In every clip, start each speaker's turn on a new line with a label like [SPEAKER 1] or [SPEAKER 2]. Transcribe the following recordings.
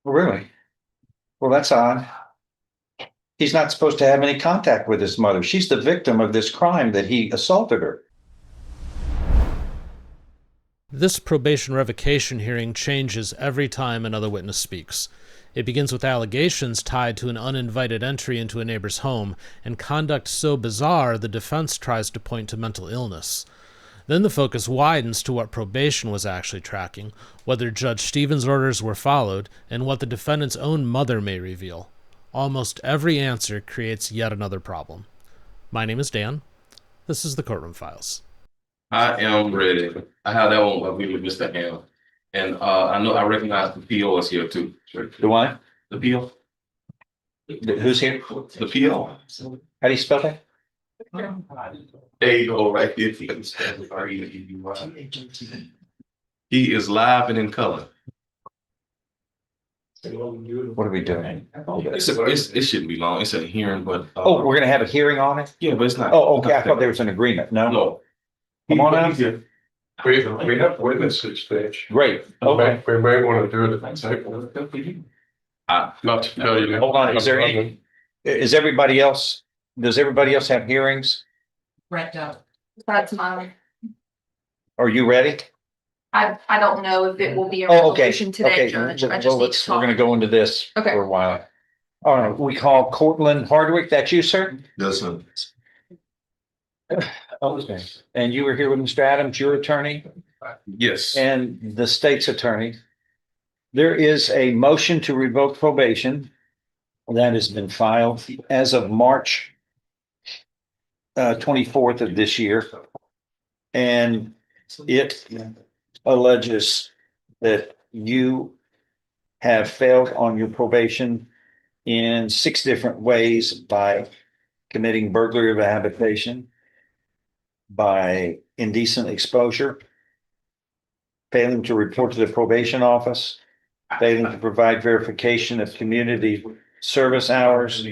[SPEAKER 1] Really? Well, that's odd. He's not supposed to have any contact with his mother. She's the victim of this crime that he assaulted her.
[SPEAKER 2] This probation revocation hearing changes every time another witness speaks. It begins with allegations tied to an uninvited entry into a neighbor's home and conduct so bizarre the defense tries to point to mental illness. Then the focus widens to what probation was actually tracking, whether Judge Stevens' orders were followed, and what the defendant's own mother may reveal. Almost every answer creates yet another problem. My name is Dan. This is the Courtroom Files.
[SPEAKER 3] I am ready. I have that one with Mr. Ham. And I know I recognize the PO is here too.
[SPEAKER 1] The what?
[SPEAKER 3] The PO.
[SPEAKER 1] Who's here?
[SPEAKER 3] The PO.
[SPEAKER 1] How do you spell that?
[SPEAKER 3] There you go, right there. He is live and in color.
[SPEAKER 1] What are we doing?
[SPEAKER 3] It shouldn't be long. It's a hearing, but
[SPEAKER 1] Oh, we're gonna have a hearing on it?
[SPEAKER 3] yeah, but it's not.
[SPEAKER 1] Oh, okay. I thought there was an agreement. No?
[SPEAKER 3] No.
[SPEAKER 1] Come on out.
[SPEAKER 4] We have witnesses, Mitch.
[SPEAKER 1] Great. Okay.
[SPEAKER 4] We may want to do it at the table. Not to tell you.
[SPEAKER 1] Hold on. Does everybody else have hearings?
[SPEAKER 5] Right now. That's mine.
[SPEAKER 1] Are you ready?
[SPEAKER 5] I don't know if it will be a
[SPEAKER 1] Oh, okay.
[SPEAKER 5] resolution today,
[SPEAKER 1] Okay.
[SPEAKER 5] Judge. I
[SPEAKER 1] Well,
[SPEAKER 5] just need to
[SPEAKER 1] we're gonna
[SPEAKER 5] talk.
[SPEAKER 1] go into this
[SPEAKER 5] Okay.
[SPEAKER 1] for a while. All right. We call Cortland Hardwick. That's you, sir?
[SPEAKER 3] Yes, sir.
[SPEAKER 1] Okay. And you were here with Mr. Adams, your attorney,
[SPEAKER 3] Yes.
[SPEAKER 1] and the state's attorney. There is a motion to revoke probation that has been filed as of March 24th of this year. And it alleges that you have failed on your probation in 6 different ways by committing burglary of a habitation, by indecent exposure, failing to report to the probation office, failing to provide verification of community service hours,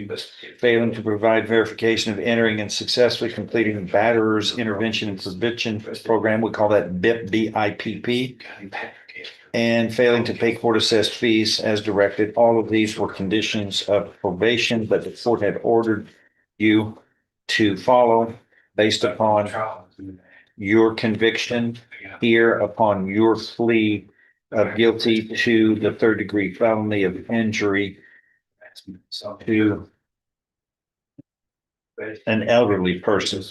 [SPEAKER 1] failing to provide verification of entering and successfully completing batterers intervention and prevention program. We call that BIP, BIPP. And failing to pay court assessed fees as directed. All of these were conditions of probation, but the court had ordered you to follow based upon your conviction here, upon your plea of guilty to the 3rd-degree felony of injury to an elderly person.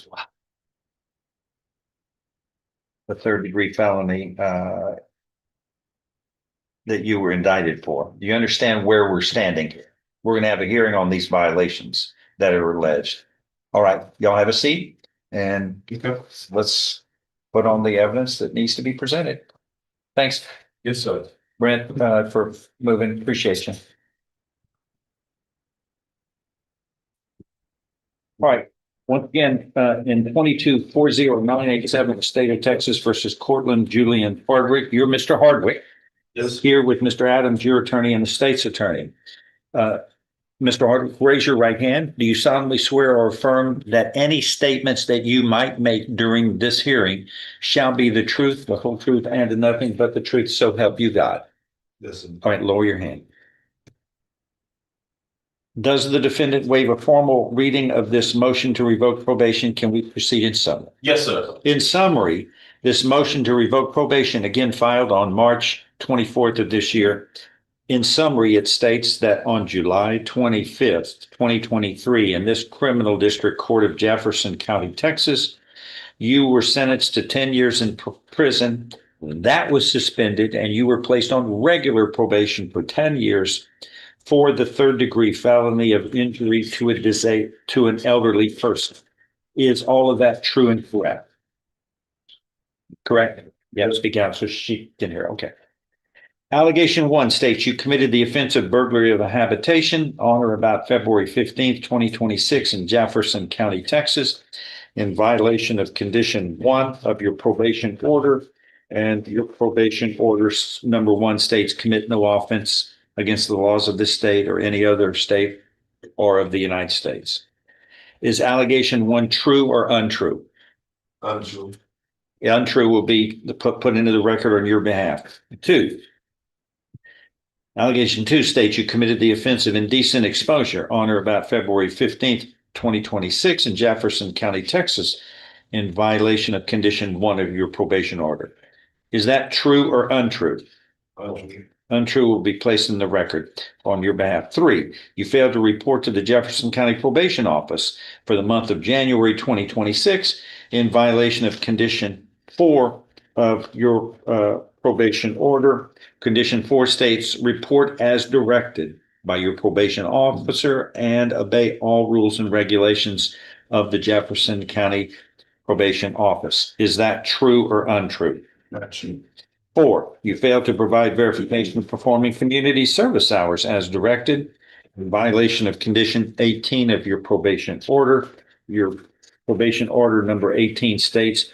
[SPEAKER 1] The 3rd-degree felony that you were indicted for. Do you understand where we're standing here? We're going to have a hearing on these violations that are alleged. All right, y'all have a seat and let's put on the evidence that needs to be presented. Thanks.
[SPEAKER 3] Yes, sir.
[SPEAKER 1] Brent, for moving. Appreciate you. All right. Once again, in 22-40987, the state of Texas versus Cortland Julian Hardwick, you're Mr. Hardwick.
[SPEAKER 3] Yes.
[SPEAKER 1] Here with Mr. Adams, your attorney, and the state's attorney. Mr. Hardwick, raise your right hand. Do you solemnly swear or affirm that any statements that you might make during this hearing shall be the truth, the whole truth, and nothing but the truth, so help you God?
[SPEAKER 3] Yes, sir.
[SPEAKER 1] All right, lower your hand. Does the defendant waive a formal reading of this motion to revoke probation? Can we proceed in summary?
[SPEAKER 3] Yes, sir.
[SPEAKER 1] In summary, this motion to revoke probation, again filed on March 24th of this year. In summary, it states that on July 25th, 2023, in this criminal district court of Jefferson County, Texas, you were sentenced to 10 years in prison. That was suspended and you were placed on regular probation for 10 years for the 3rd-degree felony of injury to an elderly person. Is all of that true and correct? Correct. Yeah, speak out so she can hear. Okay. Allegation 1 states you committed the offense of burglary of a habitation on or about February 15th, 2026 in Jefferson County, Texas, in violation of condition 1 of your probation order. And your probation order number 1 states commit no offense against the laws of this state or any other state or of the United States. Is allegation 1 true or untrue?
[SPEAKER 3] Untrue.
[SPEAKER 1] Untrue will be put into the record on your behalf. 2, Allegation 2 states you committed the offense of indecent exposure on or about February 15th, 2026 in Jefferson County, Texas, in violation of condition 1 of your probation order. Is that true or untrue? Untrue will be placed in the record on your behalf. 3, you failed to report to the Jefferson County Probation Office for the month of January 2026 in violation of condition 4 of your probation order. Condition 4 states report as directed by your probation officer and obey all rules and regulations of the Jefferson County Probation Office. Is that true or untrue?
[SPEAKER 4] That's true.
[SPEAKER 1] 4, you failed to provide verification of performing community service hours as directed in violation of condition 18 of your probation order. Your probation order number 18 states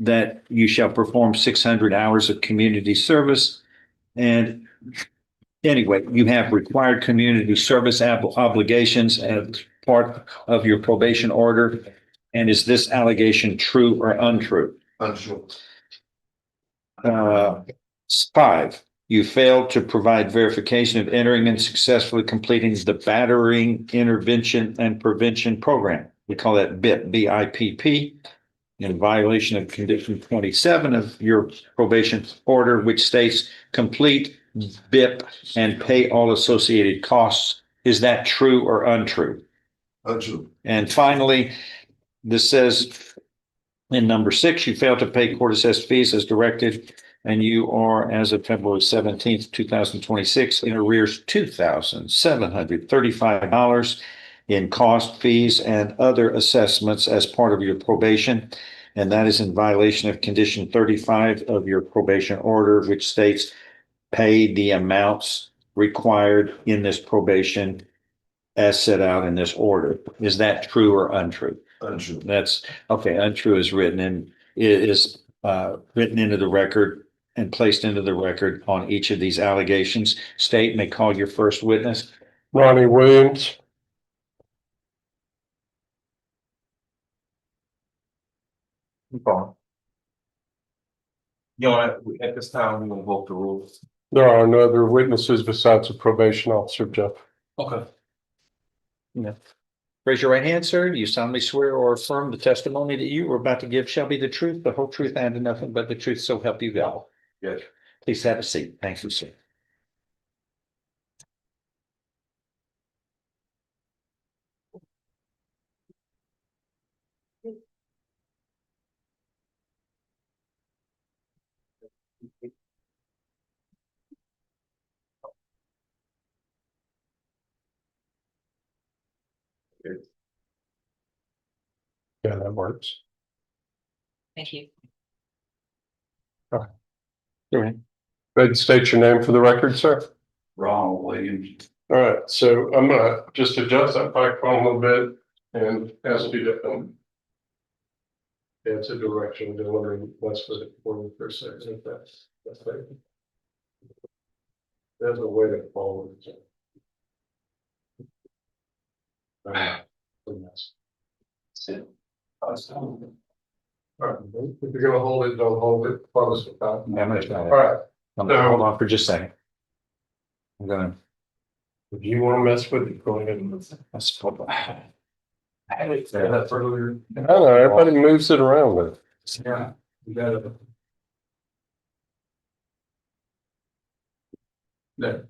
[SPEAKER 1] that you shall perform 600 hours of community service. And anyway, you have required community service obligations as part of your probation order. And is this allegation true or untrue?
[SPEAKER 4] Untrue.
[SPEAKER 1] 5, you failed to provide verification of entering and successfully completing the battering intervention and prevention program. We call that BIP, BIP, in violation of condition 27 of your probation order, which states complete BIP and pay all associated costs. Is that true or untrue?
[SPEAKER 4] Untrue.
[SPEAKER 1] And finally, this says in number 6, you failed to pay court assessed fees as directed, and you are, as of February 17th, 2026, in arrears $2,735 in cost, fees, and other assessments as part of your probation. And that is in violation of condition 35 of your probation order, which states pay the amounts required in this probation as set out in this order. Is that true or untrue?
[SPEAKER 4] Untrue.
[SPEAKER 1] That's okay. Untrue is written in, is written into the record and placed into the record on each of these allegations. State may call your first witness.
[SPEAKER 6] Ronnie Williams.
[SPEAKER 3] You know, at this time, we're gonna vote the rules.
[SPEAKER 6] There are no other witnesses besides the probation officer, Jeff.
[SPEAKER 3] Okay.
[SPEAKER 1] Raise your right hand, sir. Do you solemnly swear or affirm the testimony that you are about to give shall be the truth, the whole truth, and nothing but the truth, so help you God?
[SPEAKER 4] Yes.
[SPEAKER 1] Please have a seat. Thank you, sir.
[SPEAKER 6] Yeah, that works.
[SPEAKER 5] Thank you.
[SPEAKER 1] Go ahead.
[SPEAKER 6] Go ahead and state your name for the record, sir.
[SPEAKER 4] Ronald Williams.
[SPEAKER 6] All right, so I'm gonna just adjust that microphone a little bit and ask you to answer direction, delivering less for me for a second, if that's right. There's a way to follow it. All right, if you're gonna hold it, don't hold it, close the top.
[SPEAKER 1] I'm gonna try
[SPEAKER 6] All
[SPEAKER 1] it.
[SPEAKER 6] right,
[SPEAKER 1] Hold on for just a second. I'm gonna.
[SPEAKER 6] if you wanna mess with it, go ahead.
[SPEAKER 1] Let's hold on.
[SPEAKER 4] I had it said that earlier.
[SPEAKER 6] I know, everybody moves it around, but
[SPEAKER 4] Yeah. You gotta. There.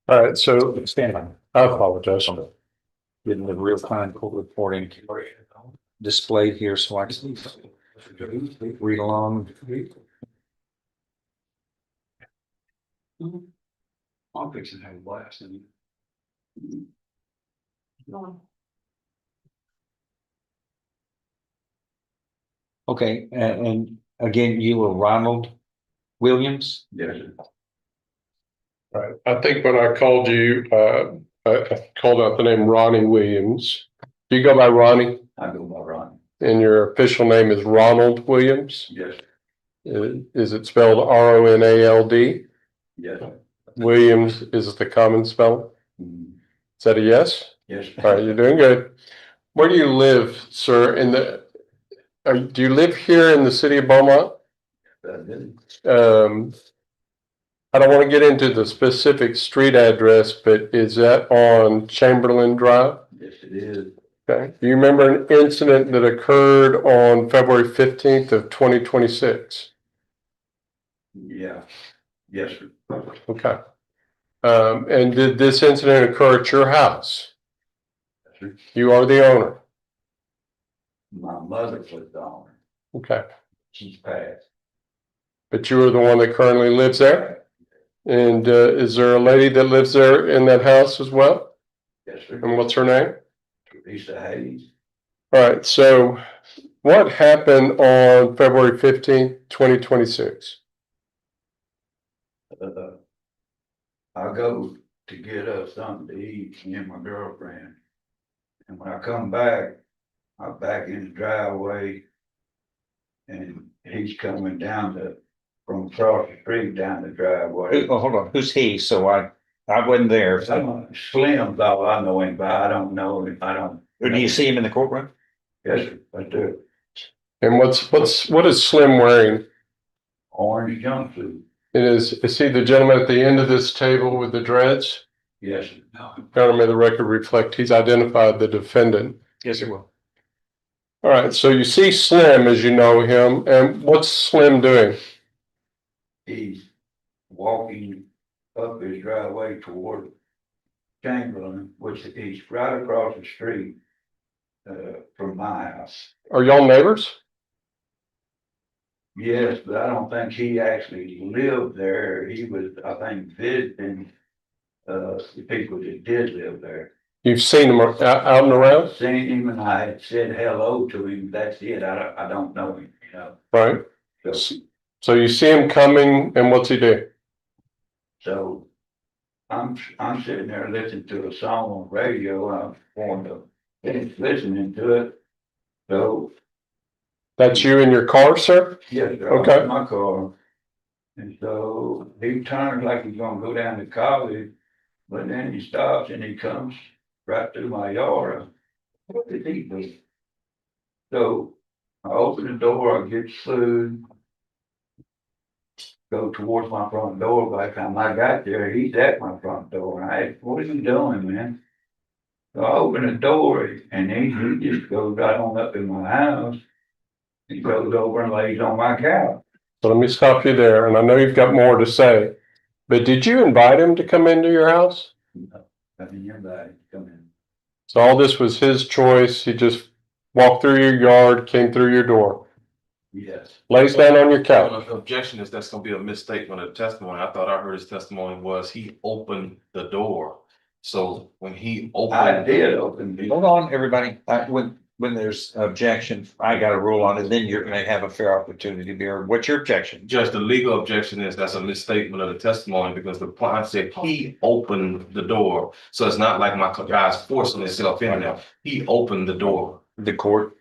[SPEAKER 6] all right, so
[SPEAKER 1] Stand by.
[SPEAKER 6] I apologize.
[SPEAKER 1] Getting the real time court reporting displayed here so I can read along.
[SPEAKER 4] I'm fixing to have a blast in you.
[SPEAKER 1] Okay, and again, you were Ronald Williams?
[SPEAKER 4] Yeah.
[SPEAKER 6] Right, I think when I called you, I called out the name Ronnie Williams. Do you go by Ronnie?
[SPEAKER 4] I go by Ron.
[SPEAKER 6] And your official name is Ronald Williams?
[SPEAKER 4] Yes.
[SPEAKER 6] Is it spelled RONALD?
[SPEAKER 4] Yes.
[SPEAKER 6] Williams is the common spelling? Is that a yes?
[SPEAKER 4] Yes.
[SPEAKER 6] All right, you're doing good. Where do you live, sir? Do you live here in the city of Beaumont? I don't want to get into the specific street address, but is that on Chamberlain Drive?
[SPEAKER 1] Yes, it is.
[SPEAKER 6] Okay. Do you remember an incident that occurred on February 15th of 2026?
[SPEAKER 1] Yeah. Yes, sir.
[SPEAKER 6] Okay. And did this incident occur at your house?
[SPEAKER 1] Yes, sir.
[SPEAKER 6] You are the owner.
[SPEAKER 1] My mother was the owner.
[SPEAKER 6] Okay.
[SPEAKER 1] She's passed.
[SPEAKER 6] But you are the one that currently lives there? And is there a lady that lives there in that house as well?
[SPEAKER 1] Yes, sir.
[SPEAKER 6] And what's her name?
[SPEAKER 1] Teresa Hayes.
[SPEAKER 6] All right. So what happened on February 15th, 2026?
[SPEAKER 1] I go to get us something to eat, me and my girlfriend. And when I come back, I'm back in the driveway. And he's coming down from across the street down the driveway.
[SPEAKER 7] Oh, hold on, who's he? So I wasn't there.
[SPEAKER 1] Slim's all I know him by. I don't know him. I don't.
[SPEAKER 7] Do you see him in the courtroom?
[SPEAKER 1] Yes, sir, I do.
[SPEAKER 6] And what is Slim wearing?
[SPEAKER 1] Orange jumpsuit.
[SPEAKER 6] Is he the gentleman at the end of this table with the dreads?
[SPEAKER 1] Yes, sir.
[SPEAKER 6] Governor, may the record reflect he's identified the defendant.
[SPEAKER 7] Yes, it will.
[SPEAKER 6] All right, so you see Slim as you know him, and what's Slim doing?
[SPEAKER 1] He's walking up his driveway toward Chamberlain, which he's right across the street from my house.
[SPEAKER 6] Are y'all neighbors?
[SPEAKER 1] Yes, but I don't think he actually lived there. He was, I think, visiting the people that did live there.
[SPEAKER 6] You've seen him out and around,
[SPEAKER 1] Seen him and I had said hello to him. That's it. I don't know him, you know.
[SPEAKER 6] right?
[SPEAKER 1] So,
[SPEAKER 6] So you see him coming, and what's he do?
[SPEAKER 1] so I'm sitting there listening to a song on radio. I'm going to finish listening to it. So
[SPEAKER 6] That's you in your car, sir?
[SPEAKER 1] yes, sir,
[SPEAKER 6] Okay.
[SPEAKER 1] I'm in my car. And so he turns like he's gonna go down to college, but then he stops and he comes right through my yard. What did he do? So I open the door, I get food, go towards my front door. By the time I got there, he's at my front door. And I asked, what are you doing, man? So I open the door and he just goes right on up in my house. He goes over and lays on my couch.
[SPEAKER 6] So let me stop you there, and I know you've got more to say, but did you invite him to come into your house?
[SPEAKER 1] No, I mean, everybody come in.
[SPEAKER 6] So all this was his choice, he just walked through your yard, came through your door,
[SPEAKER 1] Yes.
[SPEAKER 6] lays down on your couch.
[SPEAKER 3] The objection is that's gonna be a misstatement of testimony. I thought I heard his testimony was he opened the door. So when he
[SPEAKER 1] I
[SPEAKER 3] opened.
[SPEAKER 1] did open the
[SPEAKER 7] Hold on, everybody. When there's objection, I got a rule on it, then you're gonna have a fair opportunity to be heard. What's your objection?
[SPEAKER 3] Judge, the legal objection is that's a misstatement of the testimony because the client said he opened the door. So it's not like my guy's forcing himself in there. He opened the door.
[SPEAKER 7] The court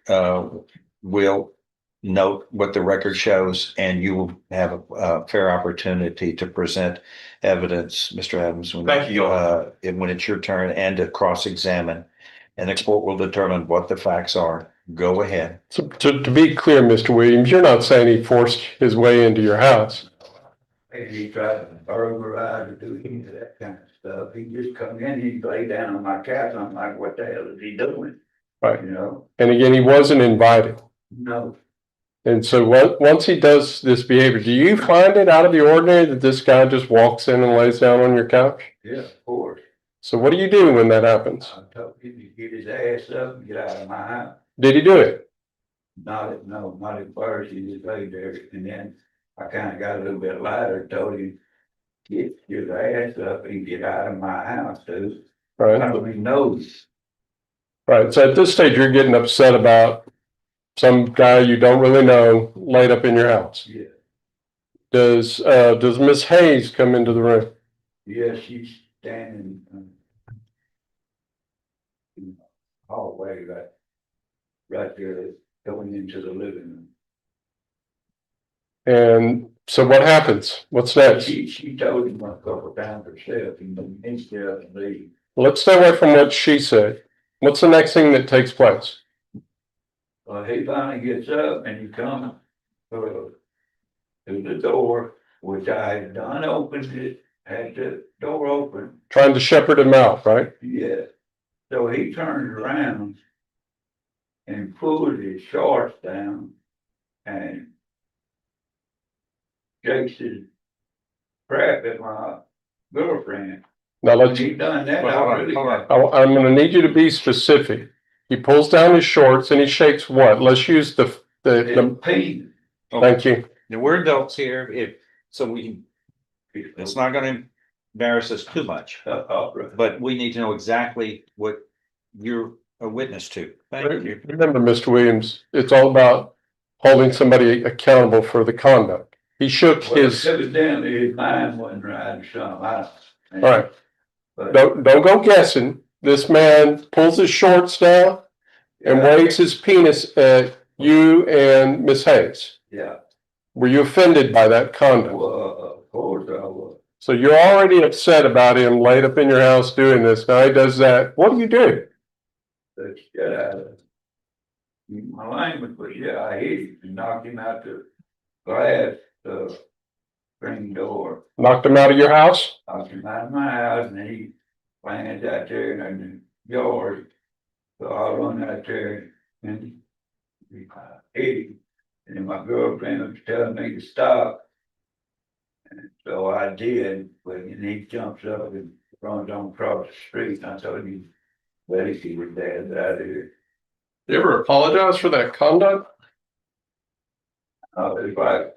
[SPEAKER 7] will note what the record shows, and you will have a fair opportunity to present evidence, Mr. Adams.
[SPEAKER 3] Thank you, Your
[SPEAKER 7] when it's your turn, and to cross-examine. And the court will determine what the facts are. Go ahead.
[SPEAKER 6] So to be clear, Mr. Williams, you're not saying he forced his way into your house.
[SPEAKER 1] And he tried to burglarize or do any of that kind of stuff. He just come in, he'd lay down on my couch. I'm like, what the hell is he doing?
[SPEAKER 6] Right.
[SPEAKER 1] You know?
[SPEAKER 6] And again, he wasn't invited.
[SPEAKER 1] No.
[SPEAKER 6] And so once he does this behavior, do you find it out of the ordinary that this guy just walks in and lays down on your couch?
[SPEAKER 1] Yeah, of course.
[SPEAKER 6] So what do you do when that happens?
[SPEAKER 1] I told him to get his ass up and get out of my house.
[SPEAKER 6] Did he do it?
[SPEAKER 1] Not at first. He just laid there. And then I kind of got a little bit lighter, told him, get your ass up and get out of my house, dude. I
[SPEAKER 6] Right.
[SPEAKER 1] don't even know.
[SPEAKER 6] Right. So at this stage, you're getting upset about some guy you don't really know laid up in your house.
[SPEAKER 1] Yeah.
[SPEAKER 6] Does Miss Hayes come into the room?
[SPEAKER 1] Yeah, she's standing in the hallway right there, going into the living room.
[SPEAKER 6] And so what happens? What's next?
[SPEAKER 1] She told him a couple times herself, and then he get up and leave.
[SPEAKER 6] Let's stay away from what she said. What's the next thing that takes place?
[SPEAKER 1] He finally gets up and he comes to the door,
[SPEAKER 8] which I had done opened it, had the door open,
[SPEAKER 6] Trying to shepherd him out, right?
[SPEAKER 8] yeah. So he turned around and pulled his shorts down and chased crap at my girlfriend.
[SPEAKER 6] Now
[SPEAKER 8] When
[SPEAKER 6] let's,
[SPEAKER 8] he done that,
[SPEAKER 3] Well,
[SPEAKER 8] I
[SPEAKER 3] hold on,
[SPEAKER 8] really
[SPEAKER 3] hold on.
[SPEAKER 8] got.
[SPEAKER 6] I'm gonna need you to be specific. He pulls down his shorts and he shakes what? Let's use the,
[SPEAKER 8] His penis.
[SPEAKER 6] thank you.
[SPEAKER 7] Now, we're adults here, so we, it's not gonna embarrass us too much, but we need to know exactly what you're a witness to. Thank you.
[SPEAKER 6] Remember, Mr. Williams, it's all about holding somebody accountable for the conduct. He shook
[SPEAKER 8] Well,
[SPEAKER 6] his, all
[SPEAKER 8] evidently his mind wasn't right or something.
[SPEAKER 6] right,
[SPEAKER 8] But,
[SPEAKER 6] don't go guessing. This man pulls his shorts down and
[SPEAKER 8] yeah,
[SPEAKER 6] waves his penis at you and Miss Hayes.
[SPEAKER 8] yeah,
[SPEAKER 6] Were you offended by that conduct?
[SPEAKER 8] well, of course I was.
[SPEAKER 6] So you're already upset about him laid up in your house doing this. Now he does that. What do you do?
[SPEAKER 8] The shit out of it. My language was, yeah, I hit him and knocked him out the glass, screen door.
[SPEAKER 6] Knocked him out of your house?
[SPEAKER 8] Knocked him out of my house and he landed out there in the yard. So I run out there and hit him. And then my girlfriend was telling me to stop. And so I did, but then he jumps up and runs on across the street. And I told him, well, he was dead out of here.
[SPEAKER 6] You ever apologize for that conduct?
[SPEAKER 8] It was like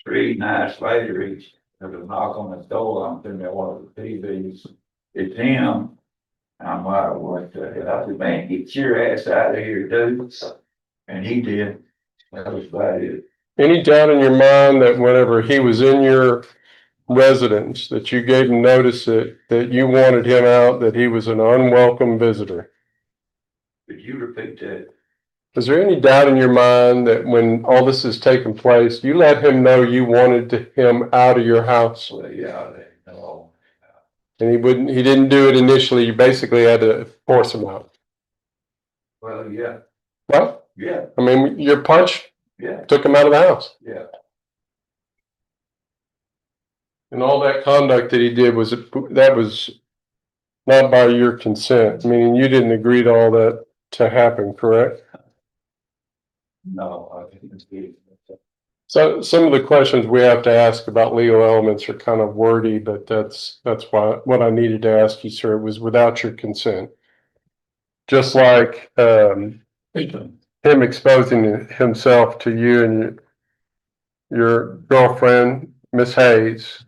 [SPEAKER 8] 3 nights later, there was a knock on the door. I'm sitting there watching the TVs. It's him. I'm like, what the hell? I said, man, get your ass out of here, dude. And he did. That was about it.
[SPEAKER 6] Any doubt in your mind that whenever he was in your residence, that you gave him notice that you wanted him out, that he was an unwelcome visitor?
[SPEAKER 8] Could you repeat that?
[SPEAKER 6] Is there any doubt in your mind that when all this is taking place, you let him know you wanted him out of your house?
[SPEAKER 8] Well, yeah, they know.
[SPEAKER 6] And he didn't do it initially. You basically had to force him out.
[SPEAKER 8] Well, yeah,
[SPEAKER 6] Well,
[SPEAKER 8] yeah,
[SPEAKER 6] I mean, your punch
[SPEAKER 8] yeah,
[SPEAKER 6] took him out of the house.
[SPEAKER 8] yeah.
[SPEAKER 6] And all that conduct that he did was not by your consent, meaning you didn't agree to all that to happen, correct?
[SPEAKER 8] No, I didn't see it.
[SPEAKER 6] So some of the questions we have to ask about legal elements are kind of wordy, but that's what I needed to ask you, sir. It was without your consent. Just like him exposing himself to you and your girlfriend, Miss Hayes.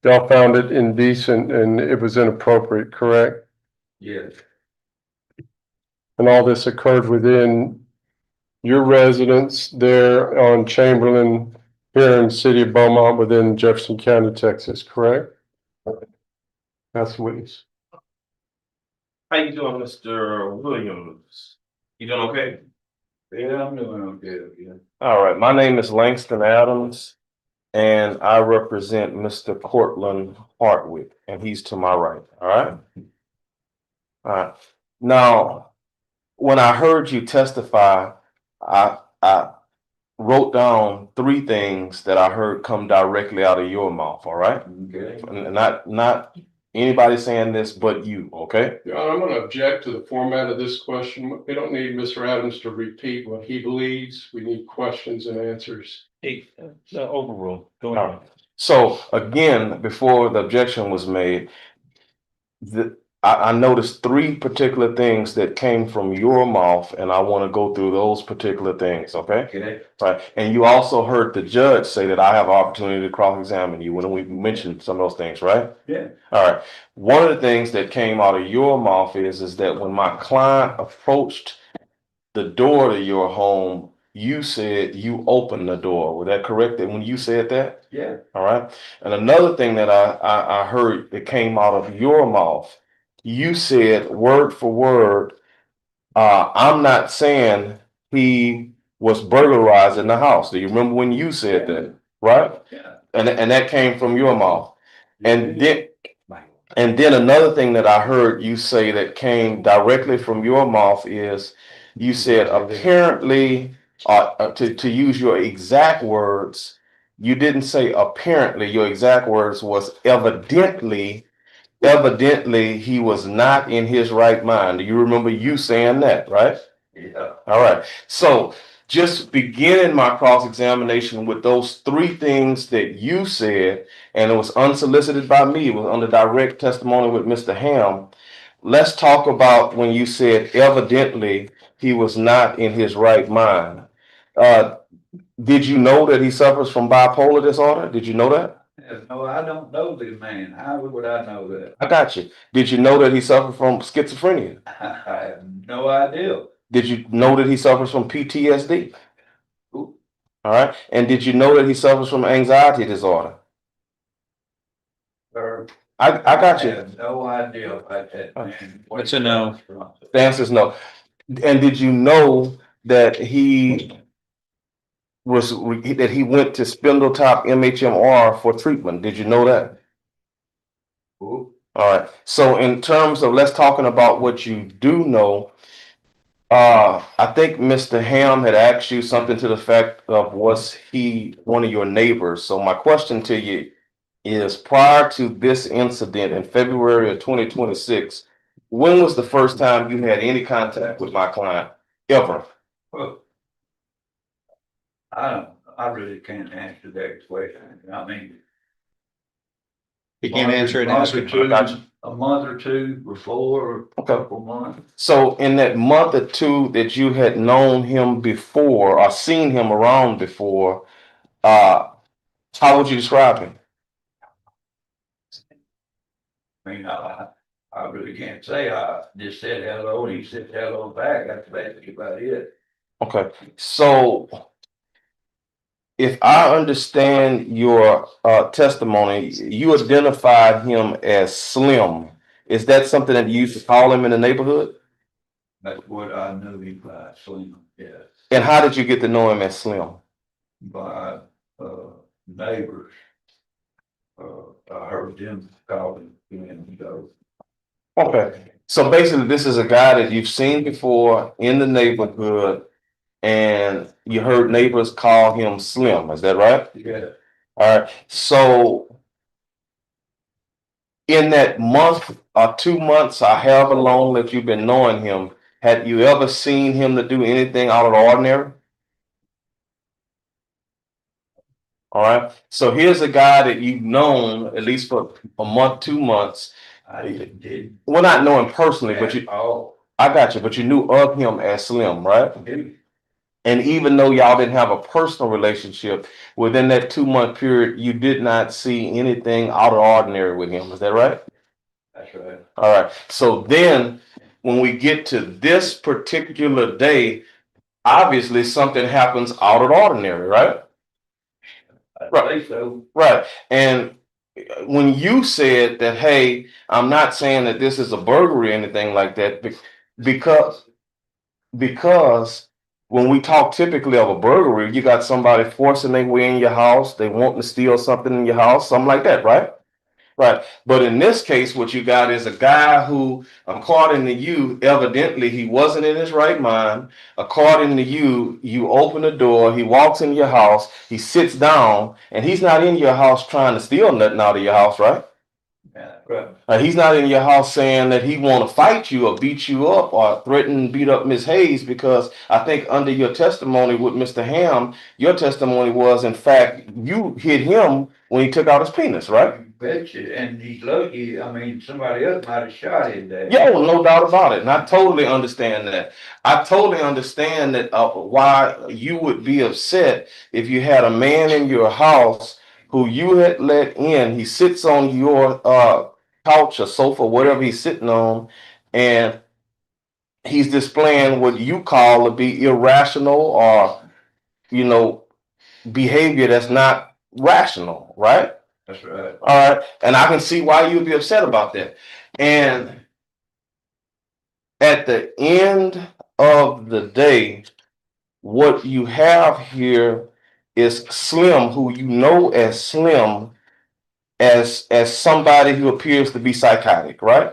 [SPEAKER 6] Y'all found it indecent and it was inappropriate, correct?
[SPEAKER 8] Yes,
[SPEAKER 6] And all this occurred within your residence there on Chamberlain here in the city of Beaumont within Jefferson County, Texas, correct? That's Williams.
[SPEAKER 3] How you doing, Mr. Williams? You doing okay?
[SPEAKER 8] yeah, I'm doing okay, yeah.
[SPEAKER 3] All right, my name is Langston Adams, and I represent Mr. Cortland Hartwick, and he's to my right, all right? All right, now, when I heard you testify, I wrote down 3 things that I heard come directly out of your mouth, all right?
[SPEAKER 8] Okay.
[SPEAKER 3] And not anybody saying this but you, okay?
[SPEAKER 6] Your Honor, I'm going to object to the format of this question. We don't need Mr. Adams to repeat what he believes. We need questions and answers.
[SPEAKER 7] The overrule. Go
[SPEAKER 3] All
[SPEAKER 7] ahead.
[SPEAKER 3] right. So again, before the objection was made, I noticed 3 particular things that came from your mouth, and I want to go through those particular things, okay?
[SPEAKER 8] Okay.
[SPEAKER 3] Right. And you also heard the judge say that I have opportunity to cross-examine you when we mentioned some of those things, right?
[SPEAKER 8] Yeah.
[SPEAKER 3] All right. One of the things that came out of your mouth is that when my client approached the door to your home, you said you opened the door. Was that correct? That when you said that?
[SPEAKER 8] Yeah.
[SPEAKER 3] All right. And another thing that I heard that came out of your mouth, you said word for word, I'm not saying he was burglarized in the house. Do you remember when you said that? Right?
[SPEAKER 8] Yeah.
[SPEAKER 3] And that came from your mouth. And then another thing that I heard you say that came directly from your mouth is you said apparently, to use your exact words, You didn't say apparently. Your exact words was evidently he was not in his right mind. Do you remember you saying that, right?
[SPEAKER 8] Yeah.
[SPEAKER 3] All right. So just beginning my cross-examination with those three things that you said, and it was unsolicited by me, it was under direct testimony with Mr. Ham. Let's talk about when you said evidently he was not in his right mind. Did you know that he suffers from bipolar disorder? Did you know that?
[SPEAKER 8] No, I don't know the man. How would I know that?
[SPEAKER 3] I got you. Did you know that he suffered from schizophrenia?
[SPEAKER 8] I have no idea.
[SPEAKER 3] Did you know that he suffers from PTSD?
[SPEAKER 8] Ooh.
[SPEAKER 3] All right. And did you know that he suffers from anxiety disorder?
[SPEAKER 8] Sir,
[SPEAKER 3] I got
[SPEAKER 8] I
[SPEAKER 3] you.
[SPEAKER 8] have no idea about that man.
[SPEAKER 7] That's a no.
[SPEAKER 3] The answer is no. And did you know that he went to Spindletop MHMR for treatment? Did you know that?
[SPEAKER 8] Ooh.
[SPEAKER 3] All right. So in terms of let's talking about what you do know, I think Mr. Ham had asked you something to the fact of was he one of your neighbors? So my question to you is prior to this incident in February of 2026, when was the first time you had any contact with my client ever?
[SPEAKER 8] Well, I really can't answer that question. I mean.
[SPEAKER 7] He can't answer it.
[SPEAKER 8] Month or two,
[SPEAKER 3] I got you.
[SPEAKER 8] a month or two before, or a couple months.
[SPEAKER 3] So in that month or two that you had known him before or seen him around before, how would you describe him?
[SPEAKER 8] I mean, I really can't say. I just said hello and he said hello back. That's basically about it.
[SPEAKER 3] Okay, so if I understand your testimony, you identified him as Slim. Is that something that you used to call him in the neighborhood?
[SPEAKER 8] That's what I knew him by, Slim, yes.
[SPEAKER 3] And how did you get to know him as Slim?
[SPEAKER 8] By, neighbors. I heard them calling him, he goes.
[SPEAKER 3] Okay, so basically this is a guy that you've seen before in the neighborhood and you heard neighbors call him Slim, is that right?
[SPEAKER 8] Yeah.
[SPEAKER 3] All right, so in that month or 2 months or however long that you've been knowing him, had you ever seen him to do anything out of the ordinary? All right, so here's a guy that you've known at least for a month, 2 months.
[SPEAKER 8] I did.
[SPEAKER 3] Well, not knowing personally, but you,
[SPEAKER 8] Oh.
[SPEAKER 3] I got you, but you knew of him as Slim, right? And even though y'all didn't have a personal relationship, within that 2 month period, you did not see anything out of the ordinary with him. Is that right?
[SPEAKER 8] That's right.
[SPEAKER 3] All right. So then when we get to this particular day, obviously something happens out of the ordinary, right?
[SPEAKER 8] I think so.
[SPEAKER 3] Right. And when you said that, hey, I'm not saying that this is a burglary or anything like that, because when we talk typically of a burglary, you got somebody forcing their way in your house, they want to steal something in your house, something like that, right? Right. But in this case, what you got is a guy who, according to you, evidently he wasn't in his right mind. According to you, you open the door, he walks in your house, he sits down, and he's not in your house trying to steal nothing out of your house, right?
[SPEAKER 8] Yeah, right.
[SPEAKER 3] He's not in your house saying that he want to fight you or beat you up or threaten to beat up Miss Hayes, because I think under your testimony with Mr. Ham, your testimony was, in fact, you hit him when he took out his penis, right?
[SPEAKER 8] You betcha. And he's lucky. I mean, somebody else might have shot him there.
[SPEAKER 3] Yeah, well, no doubt about it. And I totally understand that. I totally understand that why you would be upset if you had a man in your house who you had let in. He sits on your couch or sofa, whatever he's sitting on, and he's displaying what you call to be irrational or, behavior that's not rational, right?
[SPEAKER 8] That's right.
[SPEAKER 3] All right. And I can see why you'd be upset about that. And at the end of the day, what you have here is Slim, who you know as Slim, as somebody who appears to be psychotic, right?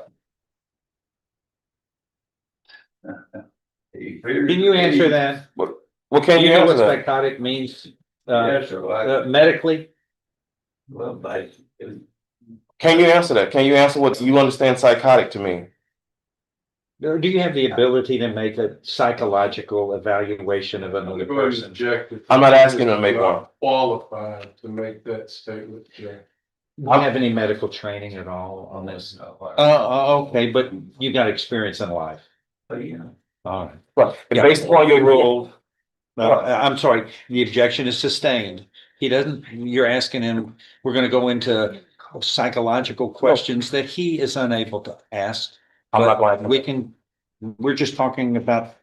[SPEAKER 7] Can you answer that?
[SPEAKER 3] What can
[SPEAKER 7] Do
[SPEAKER 3] you
[SPEAKER 7] you know
[SPEAKER 3] answer
[SPEAKER 7] what
[SPEAKER 3] that?
[SPEAKER 7] psychotic means?
[SPEAKER 8] Yes, sir,
[SPEAKER 7] medically?
[SPEAKER 8] well, but
[SPEAKER 3] Can you answer that? Can you answer what you understand psychotic to mean?
[SPEAKER 7] Or do you have the ability to make a psychological evaluation of another person?
[SPEAKER 3] I'm not asking you to make one.
[SPEAKER 6] Qualified to make that statement, Jay.
[SPEAKER 7] Do you have any medical training at all on this? Okay, but you got experience in life.
[SPEAKER 8] but you know,
[SPEAKER 7] All right.
[SPEAKER 3] Right. And
[SPEAKER 7] Yeah.
[SPEAKER 3] based upon your rule,
[SPEAKER 7] I'm sorry, the objection is sustained. He doesn't, you're asking him, we're gonna go into psychological questions that he is unable to ask.
[SPEAKER 3] I'm not
[SPEAKER 7] But
[SPEAKER 3] going
[SPEAKER 7] we can, we're just talking about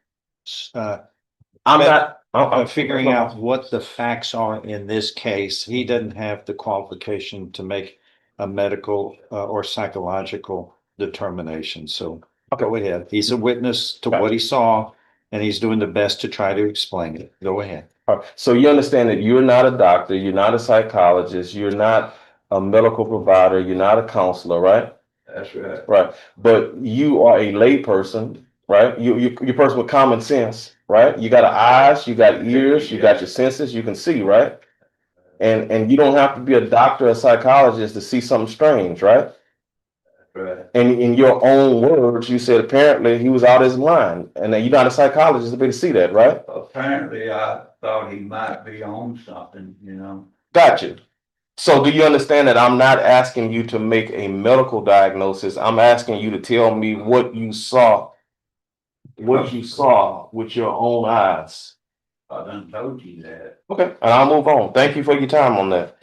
[SPEAKER 3] I'm not.
[SPEAKER 7] figuring out what the facts are in this case. He doesn't have the qualification to make a medical or psychological determination, so go ahead. He's a witness to what he saw, and he's doing the best to try to explain it. Go ahead.
[SPEAKER 3] All right. So you understand that you're not a doctor, you're not a psychologist, you're not a medical provider, you're not a counselor, right?
[SPEAKER 8] that's right.
[SPEAKER 3] Right. But you are a lay person, right? You're a person with common sense, right? You got eyes, you got ears, you got your senses, you can see, right? And you don't have to be a doctor or psychologist to see something strange, right?
[SPEAKER 8] Right.
[SPEAKER 3] And in your own words, you said apparently he was out of his mind, and then you're not a psychologist to be to see that, right?
[SPEAKER 8] Apparently, I thought he might be on something, you know.
[SPEAKER 3] Gotcha. So do you understand that I'm not asking you to make a medical diagnosis? I'm asking you to tell me what you saw with your own eyes.
[SPEAKER 8] I done told you that.
[SPEAKER 3] Okay, and I'll move on. Thank you for your time on that.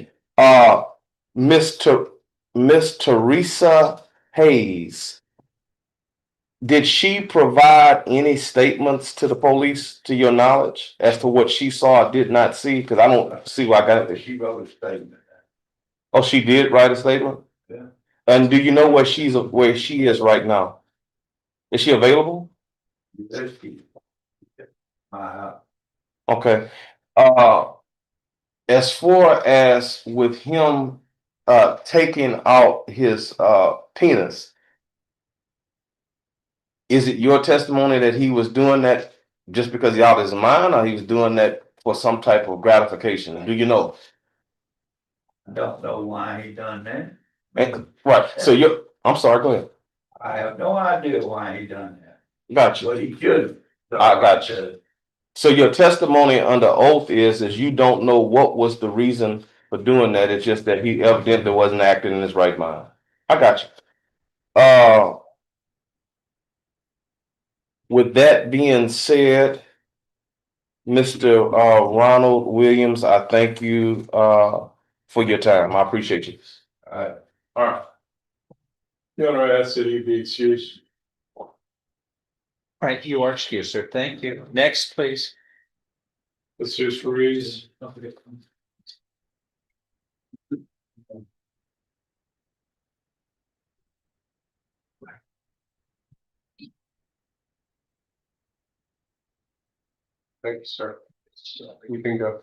[SPEAKER 3] Miss Teresa Hayes, did she provide any statements to the police, to your knowledge, as to what she saw or did not see? Because I don't see why I got it.
[SPEAKER 8] She wrote a statement.
[SPEAKER 3] Oh, she did write a statement?
[SPEAKER 8] Yeah.
[SPEAKER 3] And do you know where she is right now? Is she available?
[SPEAKER 8] Yes, she- My,
[SPEAKER 3] Okay. As far as with him taking out his penis, is it your testimony that he was doing that just because he's out of his mind, or he was doing that for some type of gratification? Do you know?
[SPEAKER 8] I don't know why he done that.
[SPEAKER 3] Right. So I'm sorry, go ahead.
[SPEAKER 8] I have no idea why he done that,
[SPEAKER 3] Got you.
[SPEAKER 8] but he should.
[SPEAKER 3] I got you. So your testimony under oath is you don't know what was the reason for doing that. It's just that he evidently wasn't acting in his right mind. I got you. With that being said, Mr. Ronald Williams, I thank you for your time. I appreciate you.
[SPEAKER 8] All
[SPEAKER 3] right.
[SPEAKER 6] Your Honor, I ask that he be excused.
[SPEAKER 7] All right, you are excused, sir. Thank you. Next, please.
[SPEAKER 6] Jesus Ruiz. Thank you, sir. You can go.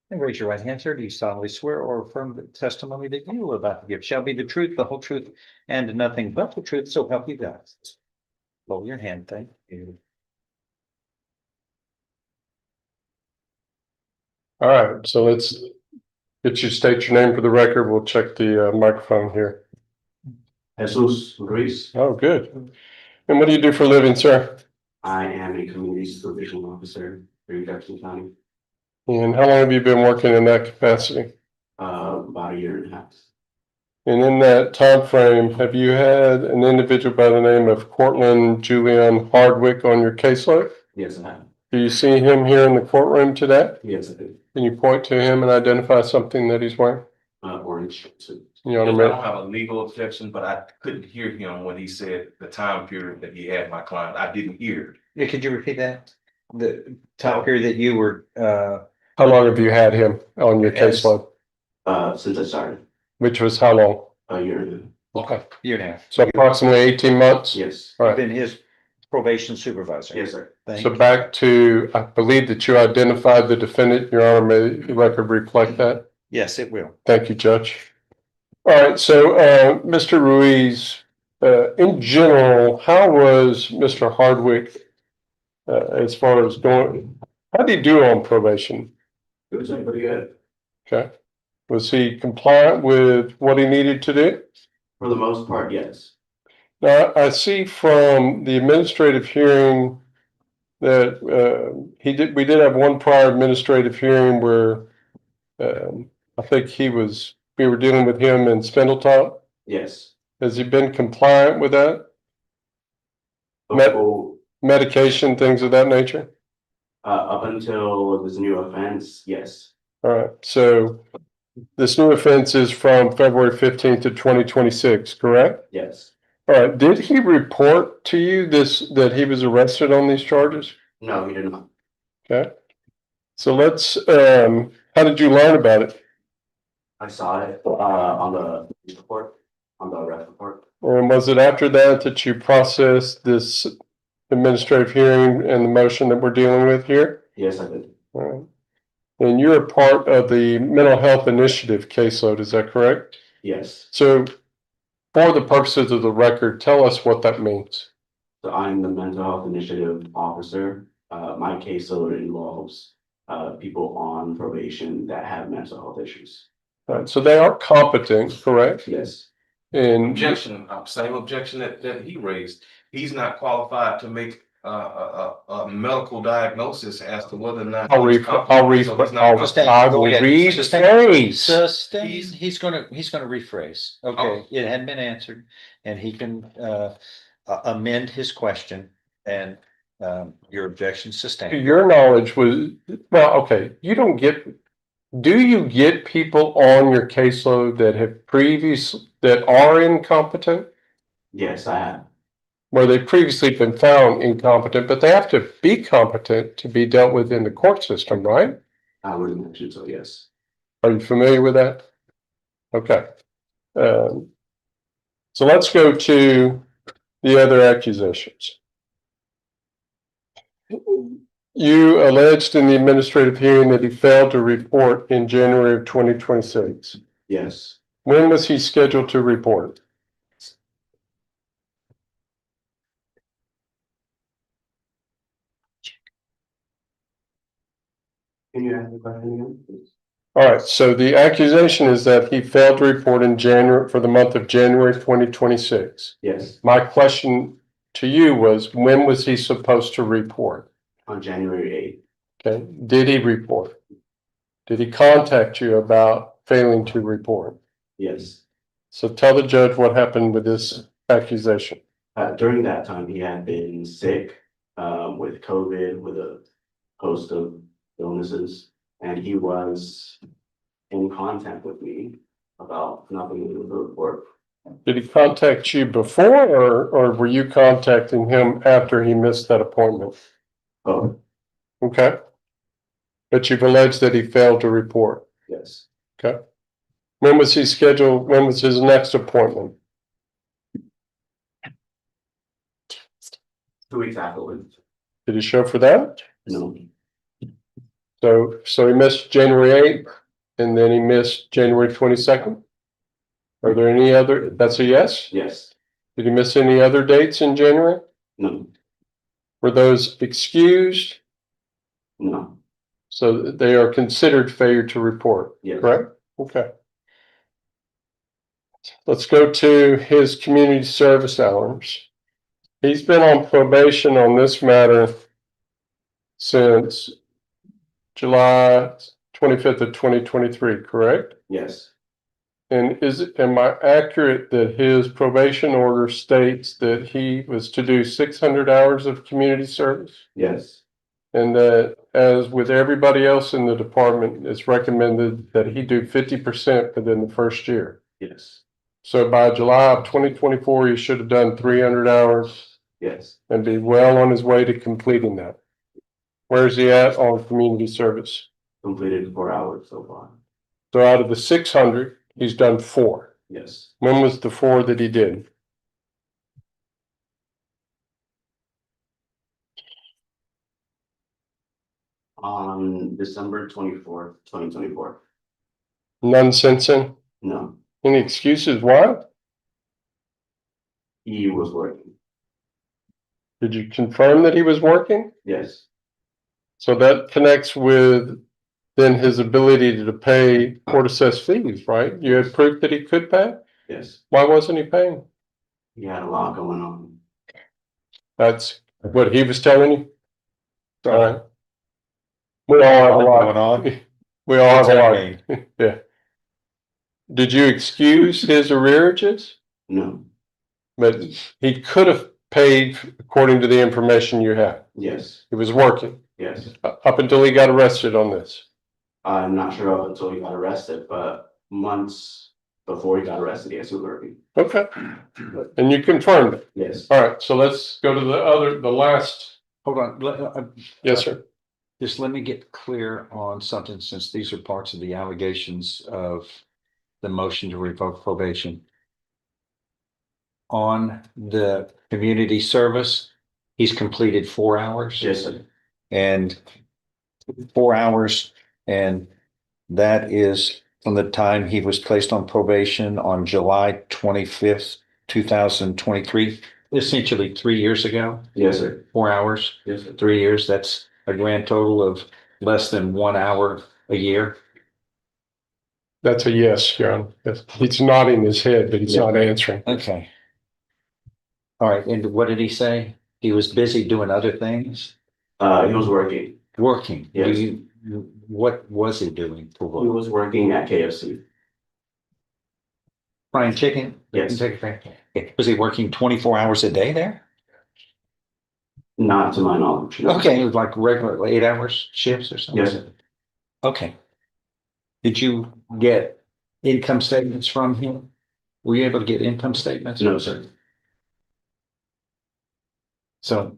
[SPEAKER 7] And raise your right hand, sir. Do you solemnly swear or affirm the testimony that you are about to give shall be the truth, the whole truth, and nothing but the truth, so help you God? Lower your hand, thank you.
[SPEAKER 6] All right, so let's get you to state your name for the record. We'll check the microphone here.
[SPEAKER 9] Jesus Ruiz.
[SPEAKER 6] Oh, good. And what do you do for a living, sir?
[SPEAKER 9] I am a community supervision officer here in Jefferson County,
[SPEAKER 6] And how long have you been working in that capacity?
[SPEAKER 9] about a year and a half.
[SPEAKER 6] And in that time frame, have you had an individual by the name of Cortland Julian Hardwick on your caseload?
[SPEAKER 9] Yes, I have.
[SPEAKER 6] Do you see him here in the courtroom today?
[SPEAKER 9] Yes, I do.
[SPEAKER 6] Can you point to him and identify something that he's wearing?
[SPEAKER 9] Orange suit.
[SPEAKER 6] Your
[SPEAKER 3] I
[SPEAKER 6] Honor,
[SPEAKER 3] don't have a legal objection, but I couldn't hear him when he said the time period that he had my client. I didn't hear.
[SPEAKER 7] Yeah, could you repeat that? The time period that you were,
[SPEAKER 6] how long have you had him on your
[SPEAKER 7] Yes.
[SPEAKER 6] caseload?
[SPEAKER 9] Since I started,
[SPEAKER 6] Which was how long?
[SPEAKER 9] a year and a half.
[SPEAKER 6] Okay.
[SPEAKER 7] year and a half.
[SPEAKER 6] So approximately 18 months?
[SPEAKER 9] Yes,
[SPEAKER 6] All
[SPEAKER 7] You've
[SPEAKER 6] right.
[SPEAKER 7] been his probation supervisor.
[SPEAKER 9] yes, sir.
[SPEAKER 7] Thank
[SPEAKER 6] So
[SPEAKER 7] you.
[SPEAKER 6] back to, I believe that you identified the defendant. Your Honor, may the record reflect that?
[SPEAKER 7] Yes, it will.
[SPEAKER 6] Thank you, Judge. All right, so Mr. Ruiz, in general, how was Mr. Hardwick as far as How did he do on probation?
[SPEAKER 9] It was doing pretty good.
[SPEAKER 6] Okay. Was he compliant with what he needed to do?
[SPEAKER 9] For the most part, yes.
[SPEAKER 6] Now, I see from the administrative hearing that we did have one prior administrative hearing where I think we were dealing with him in Spindletop.
[SPEAKER 9] Yes.
[SPEAKER 6] Has he been compliant with that?
[SPEAKER 9] Before,
[SPEAKER 6] Medication, things of that nature?
[SPEAKER 9] up until this new offense, yes.
[SPEAKER 6] All right, so this new offense is from February 15th of 2026, correct?
[SPEAKER 9] Yes.
[SPEAKER 6] All right, did he report to you that he was arrested on these charges?
[SPEAKER 9] No, he did not.
[SPEAKER 6] Okay. So how did you learn about it?
[SPEAKER 9] I saw it on the police report, on the arrest report.
[SPEAKER 6] And was it after that you processed this administrative hearing and the motion that we're dealing with here?
[SPEAKER 9] Yes, I did.
[SPEAKER 6] All right. And you're a part of the mental health initiative caseload, is that correct?
[SPEAKER 9] Yes.
[SPEAKER 6] So for the purposes of the record, tell us what that means.
[SPEAKER 9] So I'm the mental health initiative officer. My caseload involves people on probation that have mental health issues.
[SPEAKER 6] All right, so they are competent, correct?
[SPEAKER 9] Yes.
[SPEAKER 6] And
[SPEAKER 3] Objection, same objection that he raised. He's not qualified to make a medical diagnosis as to whether or not.
[SPEAKER 6] I'll
[SPEAKER 3] he's
[SPEAKER 6] rephrase.
[SPEAKER 3] competent, so he's not-
[SPEAKER 1] Sustain.
[SPEAKER 6] I
[SPEAKER 1] Go
[SPEAKER 6] will
[SPEAKER 1] ahead.
[SPEAKER 6] rephrase.
[SPEAKER 1] Sustain.
[SPEAKER 3] He's-
[SPEAKER 1] He's gonna rephrase. Okay, it had been answered and he can amend his question and your objection
[SPEAKER 6] To
[SPEAKER 1] sustained.
[SPEAKER 6] your knowledge okay, do you get people on your caseload that are incompetent?
[SPEAKER 9] Yes, I have.
[SPEAKER 6] Where they've previously been found incompetent, but they have to be competent to be dealt with in the court system, right?
[SPEAKER 9] I would imagine so, yes.
[SPEAKER 6] Are you familiar with that? Okay. So let's go to the other accusations. You alleged in the administrative hearing that he failed to report in January of 2026.
[SPEAKER 9] Yes.
[SPEAKER 6] When was he scheduled to report?
[SPEAKER 9] Can you ask the question again, please?
[SPEAKER 6] All right, so the accusation is that he failed to report in January for the month of January 2026.
[SPEAKER 9] Yes,
[SPEAKER 6] My question to you was, when was he supposed to report?
[SPEAKER 9] on January 8th.
[SPEAKER 6] Okay, did he report? Did he contact you about failing to report?
[SPEAKER 9] Yes.
[SPEAKER 6] So tell the judge what happened with this accusation.
[SPEAKER 9] During that time, he had been sick with COVID, with a host of illnesses, and he was in contact with me about nothing to do with the report.
[SPEAKER 6] Did he contact you before or were you contacting him after he missed that appointment?
[SPEAKER 9] Oh,
[SPEAKER 6] Okay. But you've alleged that he failed to report.
[SPEAKER 9] yes.
[SPEAKER 6] Okay. When was he scheduled? When was his next appointment?
[SPEAKER 9] 2 weeks afterwards.
[SPEAKER 6] Did he show for that?
[SPEAKER 9] No.
[SPEAKER 6] So he missed January 8th and then he missed January 22nd? Are there any other, that's a yes?
[SPEAKER 9] Yes.
[SPEAKER 6] Did he miss any other dates in January?
[SPEAKER 9] No.
[SPEAKER 6] Were those excused?
[SPEAKER 9] No.
[SPEAKER 6] So they are considered failure to report,
[SPEAKER 9] Yes.
[SPEAKER 6] correct? Okay. Let's go to his community service hours. He's been on probation on this matter since July 25th of 2023, correct?
[SPEAKER 9] Yes.
[SPEAKER 6] And am I accurate that his probation order states that he was to do 600 hours of community service?
[SPEAKER 9] Yes.
[SPEAKER 6] And that, as with everybody else in the department, it's recommended that he do 50% within the first year.
[SPEAKER 9] Yes.
[SPEAKER 6] So by July of 2024, he should have done 300 hours
[SPEAKER 9] Yes.
[SPEAKER 6] and be well on his way to completing that. Where's he at on community service?
[SPEAKER 9] Completed 4 hours so far.
[SPEAKER 6] So out of the 600, he's done 4.
[SPEAKER 9] Yes.
[SPEAKER 6] When was the 4 that he did?
[SPEAKER 9] On December 24th, 2024.
[SPEAKER 6] None since then?
[SPEAKER 9] No,
[SPEAKER 6] Any excuses why?
[SPEAKER 9] he was working.
[SPEAKER 6] Did you confirm that he was working?
[SPEAKER 9] Yes.
[SPEAKER 6] So that connects with then his ability to pay court assessed fees, right? You had proof that he could pay?
[SPEAKER 9] Yes,
[SPEAKER 6] Why wasn't he paying?
[SPEAKER 9] he had a lot going on.
[SPEAKER 6] That's what he was telling you? All right. We all have a lot
[SPEAKER 7] Going on?
[SPEAKER 6] We all have
[SPEAKER 7] What's
[SPEAKER 6] a
[SPEAKER 7] that
[SPEAKER 6] lot.
[SPEAKER 7] mean?
[SPEAKER 6] Yeah. Did you excuse his arrearages?
[SPEAKER 9] No,
[SPEAKER 6] But he could have paid according to the information you have.
[SPEAKER 9] yes,
[SPEAKER 6] He was working
[SPEAKER 9] yes.
[SPEAKER 6] up until he got arrested on this.
[SPEAKER 9] I'm not sure up until he got arrested, but months before he got arrested, yes, he was working.
[SPEAKER 6] Okay. And you confirmed it.
[SPEAKER 9] Yes.
[SPEAKER 6] All right. So let's go to the last.
[SPEAKER 7] Hold on,
[SPEAKER 6] Yes, sir.
[SPEAKER 7] just let me get clear on something, since these are parts of the allegations of the motion to revoke probation. On the community service, he's completed 4 hours.
[SPEAKER 9] Yes, sir.
[SPEAKER 7] And 4 hours, and that is from the time he was placed on probation on July 25th, 2023, essentially 3 years ago.
[SPEAKER 9] Yes, sir.
[SPEAKER 7] 4 hours,
[SPEAKER 9] Yes, sir.
[SPEAKER 7] 3 years, that's a grand total of less than 1 hour a year.
[SPEAKER 6] That's a yes, Your Honor. Yes. He's nodding his head, but he's not answering.
[SPEAKER 7] Okay. All right, and what did he say? He was busy doing other things?
[SPEAKER 9] He was working.
[SPEAKER 7] Working?
[SPEAKER 9] Yes.
[SPEAKER 7] What was he doing for
[SPEAKER 9] He
[SPEAKER 7] work?
[SPEAKER 9] was working at KFC.
[SPEAKER 7] Frying chicken?
[SPEAKER 9] Yes.
[SPEAKER 7] Was he working 24 hours a day there?
[SPEAKER 9] Not to my knowledge. No.
[SPEAKER 7] Okay, it was like regular 8 hours shifts or something?
[SPEAKER 9] Yes, sir.
[SPEAKER 7] Okay. Did you get income statements from him? Were you able to get income statements?
[SPEAKER 9] No, sir.
[SPEAKER 7] So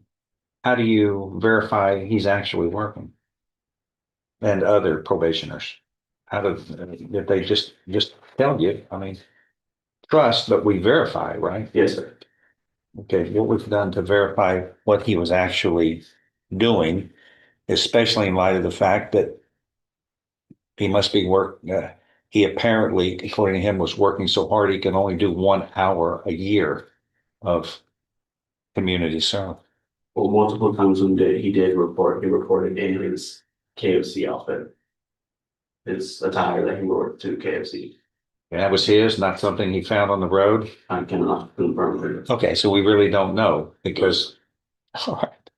[SPEAKER 7] how do you verify he's actually working? And other probationers? How did they just tell you? I mean, trust, but we verify, right?
[SPEAKER 9] Yes, sir.
[SPEAKER 7] Okay, what we've done to verify what he was actually doing, especially in light of the fact that he must be he apparently, according to him, was working so hard he can only do 1 hour a year of community service.
[SPEAKER 9] Well, multiple times when he reported in his KFC outfit. His attire that he wore to KFC.
[SPEAKER 7] And that was his, not something he found on the road?
[SPEAKER 9] I cannot confirm it.
[SPEAKER 7] Okay, so we really don't know because, all right.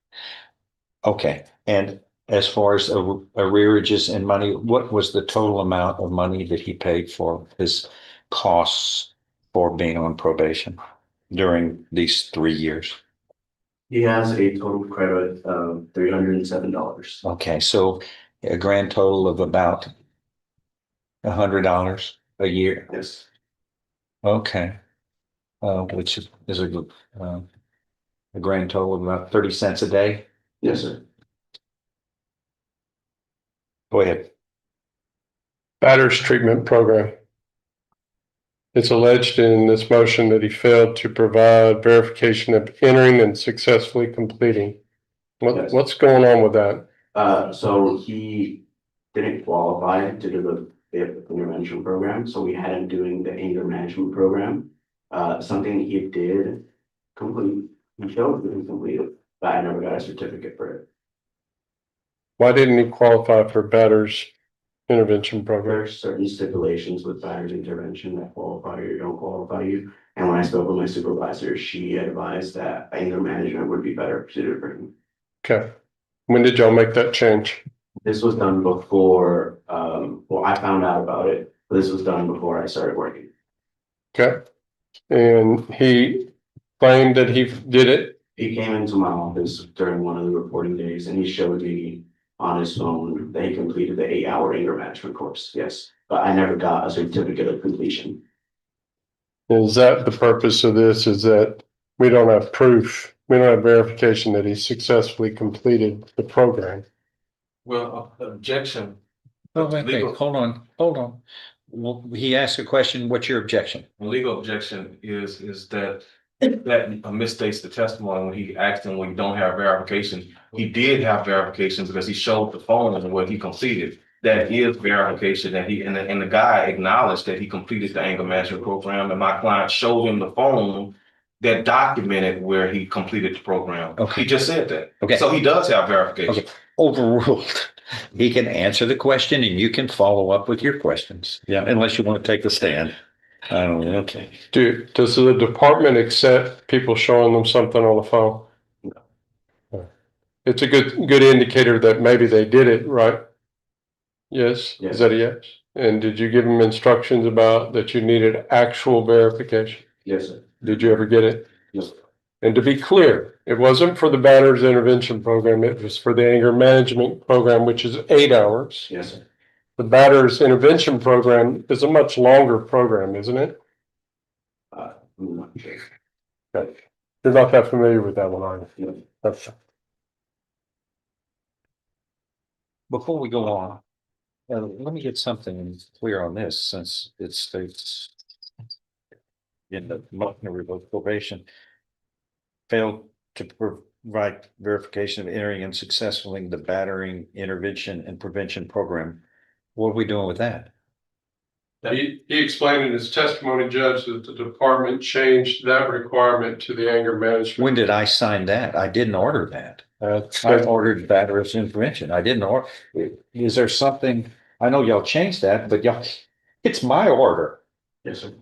[SPEAKER 7] Okay, and as far as arrearages and money, what was the total amount of money that he paid for his costs for being on probation during these 3 years?
[SPEAKER 9] He has a total credit of $307.
[SPEAKER 7] Okay, so a grand total of about $100 a year.
[SPEAKER 9] Yes.
[SPEAKER 7] Okay, which is a grand total of about 30 cents a day.
[SPEAKER 9] Yes, sir.
[SPEAKER 7] Go ahead.
[SPEAKER 6] Batters treatment program. It's alleged in this motion that he failed to provide verification of entering and successfully completing.
[SPEAKER 9] Yes.
[SPEAKER 6] What's going on with that?
[SPEAKER 9] So he didn't qualify to do the intervention program, so we had him doing the anger management program. Something he did complete, he showed that he completed, but I never got a certificate for it.
[SPEAKER 6] Why didn't he qualify for batters intervention program?
[SPEAKER 9] There's certain stipulations with batters intervention that qualify you or don't qualify you. And when I spoke with my supervisor, she advised that anger management would be better suited for him.
[SPEAKER 6] Okay. When did y'all make that change?
[SPEAKER 9] This was done before, well, I found out about it, but this was done before I started working.
[SPEAKER 6] Okay. And he claimed that he did it.
[SPEAKER 9] He came into my office during one of the reporting days and he showed me on his phone that he completed the 8-hour anger management course. Yes, but I never got a certificate of completion.
[SPEAKER 6] Is that the purpose of this? Is that we don't have proof, we don't have verification that he successfully completed the program?
[SPEAKER 3] Well, objection.
[SPEAKER 7] Oh, wait,
[SPEAKER 3] Legal-
[SPEAKER 7] hold on. Well, he asked a question. What's your objection?
[SPEAKER 3] Legal objection is that misstates the testimony when he asked him when you don't have verification. He did have verification because he showed the phone and what he completed. That is verification that and the guy acknowledged that he completed the anger management program, and my client showed him the phone that documented where he completed the program.
[SPEAKER 7] Okay.
[SPEAKER 3] He just said that.
[SPEAKER 7] Okay.
[SPEAKER 3] So he does have verification.
[SPEAKER 7] Okay.
[SPEAKER 1] overruled. He can answer the question and you can follow up with your questions. Yeah, unless you want to take the stand. I don't know. Okay.
[SPEAKER 6] Does the department accept people showing them something on the phone? No. It's a good indicator that maybe they did it, right? Yes?
[SPEAKER 9] Yes.
[SPEAKER 6] Is that a yes? And did you give them instructions about that you needed actual verification?
[SPEAKER 9] Yes, sir.
[SPEAKER 6] Did you ever get it?
[SPEAKER 9] Yes, sir.
[SPEAKER 6] And to be clear, it wasn't for the batter's intervention program, it was for the anger management program, which is 8 hours.
[SPEAKER 9] Yes, sir.
[SPEAKER 6] The batter's intervention program is a much longer program, isn't it?
[SPEAKER 9] I'm not sure.
[SPEAKER 6] Okay. You're not that familiar with that one, are you?
[SPEAKER 9] No.
[SPEAKER 6] That's
[SPEAKER 1] Before we go on, let me get something clear on this since it states in the motion to revoke probation, failed to provide verification of entering and successfully the battering intervention and prevention program. What are we doing with that?
[SPEAKER 6] He explained in his testimony, Judge, that the department changed that requirement to the anger management.
[SPEAKER 1] When did I sign that? I didn't order that. I
[SPEAKER 6] So
[SPEAKER 1] ordered batterers intervention. I didn't order. Is there something? I know y'all changed that, but y'all, it's my order.
[SPEAKER 9] Yes, sir.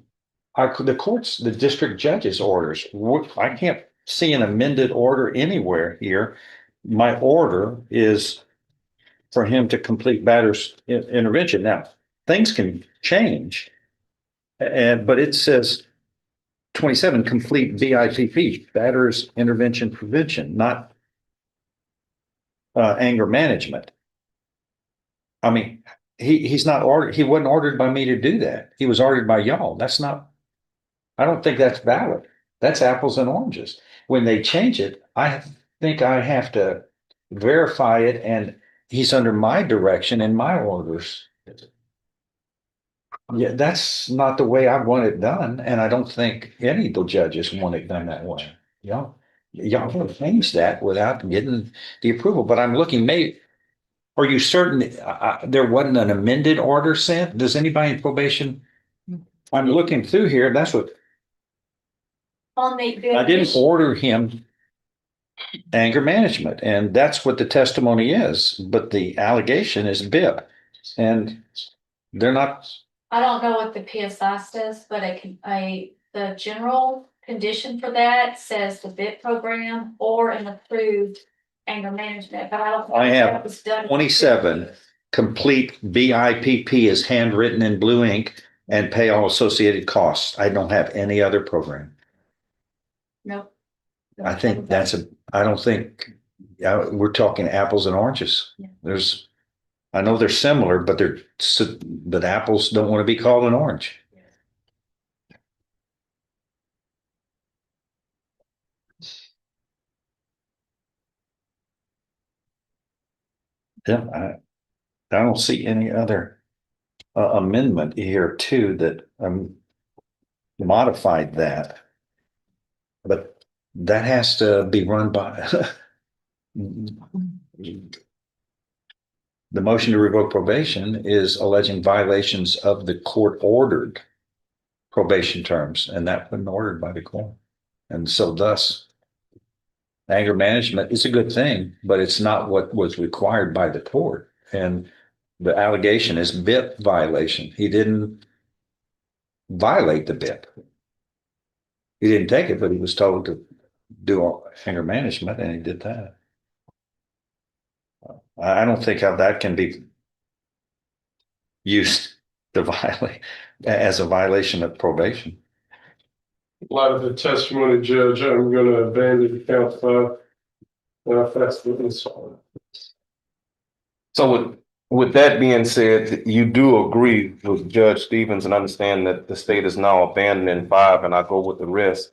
[SPEAKER 1] The courts, the district judge's orders. I can't see an amended order anywhere here. My order is for him to complete batter's intervention. Now, things can change. But it says 27, complete BIPP, batter's intervention prevention, not anger management. I mean, he's not ordered, he wasn't ordered by me to do that. He was ordered by y'all. That's not, I don't think that's valid. That's apples and oranges. When they change it, I think I have to verify it and he's under my direction and my orders. Yeah, that's not the way I want it done, and I don't think any of the judges want it done that way. Y'all can change that without getting the approval, but I'm looking, are you certain there wasn't an amended order sent? Does anybody in probation? I'm looking through here, that's what,
[SPEAKER 5] On the.
[SPEAKER 1] I didn't order him anger management, and that's what the testimony is, but the allegation is BIP. And they're not,
[SPEAKER 5] I don't know what the PSI says, but the general condition for that says the BIT program or an approved anger management, but I don't. think
[SPEAKER 1] I have
[SPEAKER 5] that was done.
[SPEAKER 1] 27. Complete BIPP is handwritten in blue ink and pay all associated costs. I don't have any other program.
[SPEAKER 5] Nope.
[SPEAKER 1] I think I don't think, we're talking apples and oranges.
[SPEAKER 5] Yeah.
[SPEAKER 1] I know they're similar, but but apples don't want to be called an orange. Yeah, I don't see any other amendment here too that modified that. But that has to be run by the motion to revoke probation is alleging violations of the court ordered probation terms, and that wasn't ordered by the court. And so thus anger management is a good thing, but it's not what was required by the court. And the allegation is BIP violation. He didn't violate the BIP. He didn't take it, but he was told to do anger management, and he did that. I don't think how that can be used to violate as a violation of probation.
[SPEAKER 6] a lot of the testimony, Judge. I'm going to abandon count 5. If that's the insult.
[SPEAKER 3] So with that being said, you do agree with Judge Stevens and understand that the state is now abandoning 5, and I go with the rest,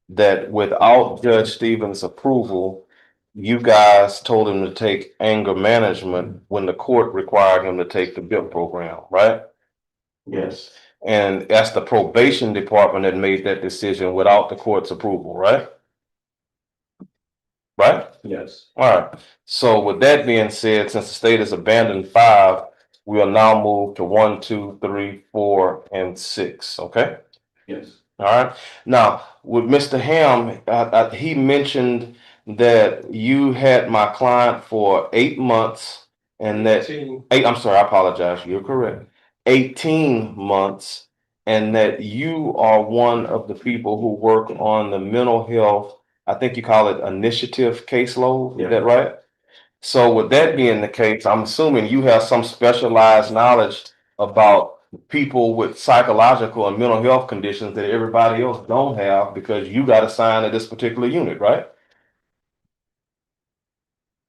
[SPEAKER 3] that without Judge Stevens' approval, you guys told him to take anger management when the court required him to take the BIP program, right?
[SPEAKER 9] Yes.
[SPEAKER 3] And that's the probation department that made that decision without the court's approval, right? Right?
[SPEAKER 9] Yes.
[SPEAKER 3] All right. So with that being said, since the state has abandoned 5, we'll now move to 1, 2, 3, 4, and 6. Okay.
[SPEAKER 9] Yes.
[SPEAKER 3] All right. Now with Mr. Ham, he mentioned that you had my client for 8 months and that I'm sorry, I apologize. You're correct. 18 months, and that you are one of the people who work on the mental health, I think you call it initiative caseload. Is that right? So with that being the case, I'm assuming you have some specialized knowledge about people with psychological and mental health conditions that everybody else don't have because you got assigned to this particular unit, right?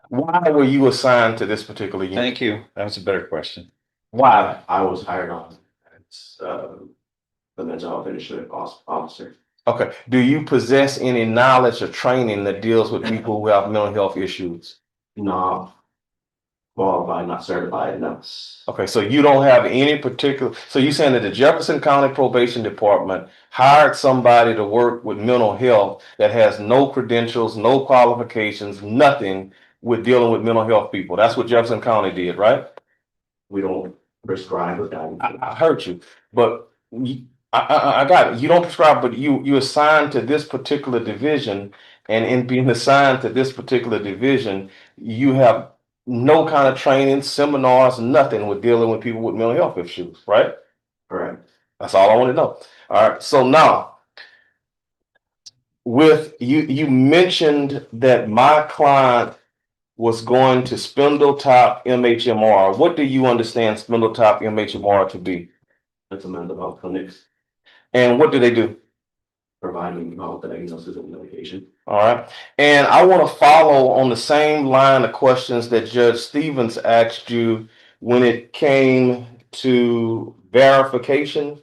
[SPEAKER 3] Why were you assigned to this particular unit?
[SPEAKER 7] Thank you. That was a better question.
[SPEAKER 3] Why?
[SPEAKER 9] I was hired on as the mental health initiative officer.
[SPEAKER 3] Okay. Do you possess any knowledge or training that deals with people who have mental health issues?
[SPEAKER 9] Not qualified, not certified, no.
[SPEAKER 3] Okay, so you don't have any particular, so you're saying that the Jefferson County Probation Department hired somebody to work with mental health that has no credentials, no qualifications, nothing with dealing with mental health people. That's what Jefferson County did, right?
[SPEAKER 9] We don't prescribe or guide.
[SPEAKER 3] I heard you, but I got it. You don't prescribe, but you assigned to this particular division, and in being assigned to this particular division, you have no kind of training, seminars, nothing with dealing with people with mental health issues, right?
[SPEAKER 9] Correct.
[SPEAKER 3] That's all I want to know. All right. So now, with you mentioned that my client was going to Spindletop MHMR. What do you understand Spindletop MHMR to be?
[SPEAKER 9] That's a mental health clinics
[SPEAKER 3] And what do they do?
[SPEAKER 9] providing mental health diagnosis and medication.
[SPEAKER 3] All right. And I want to follow on the same line of questions that Judge Stevens asked you when it came to verification.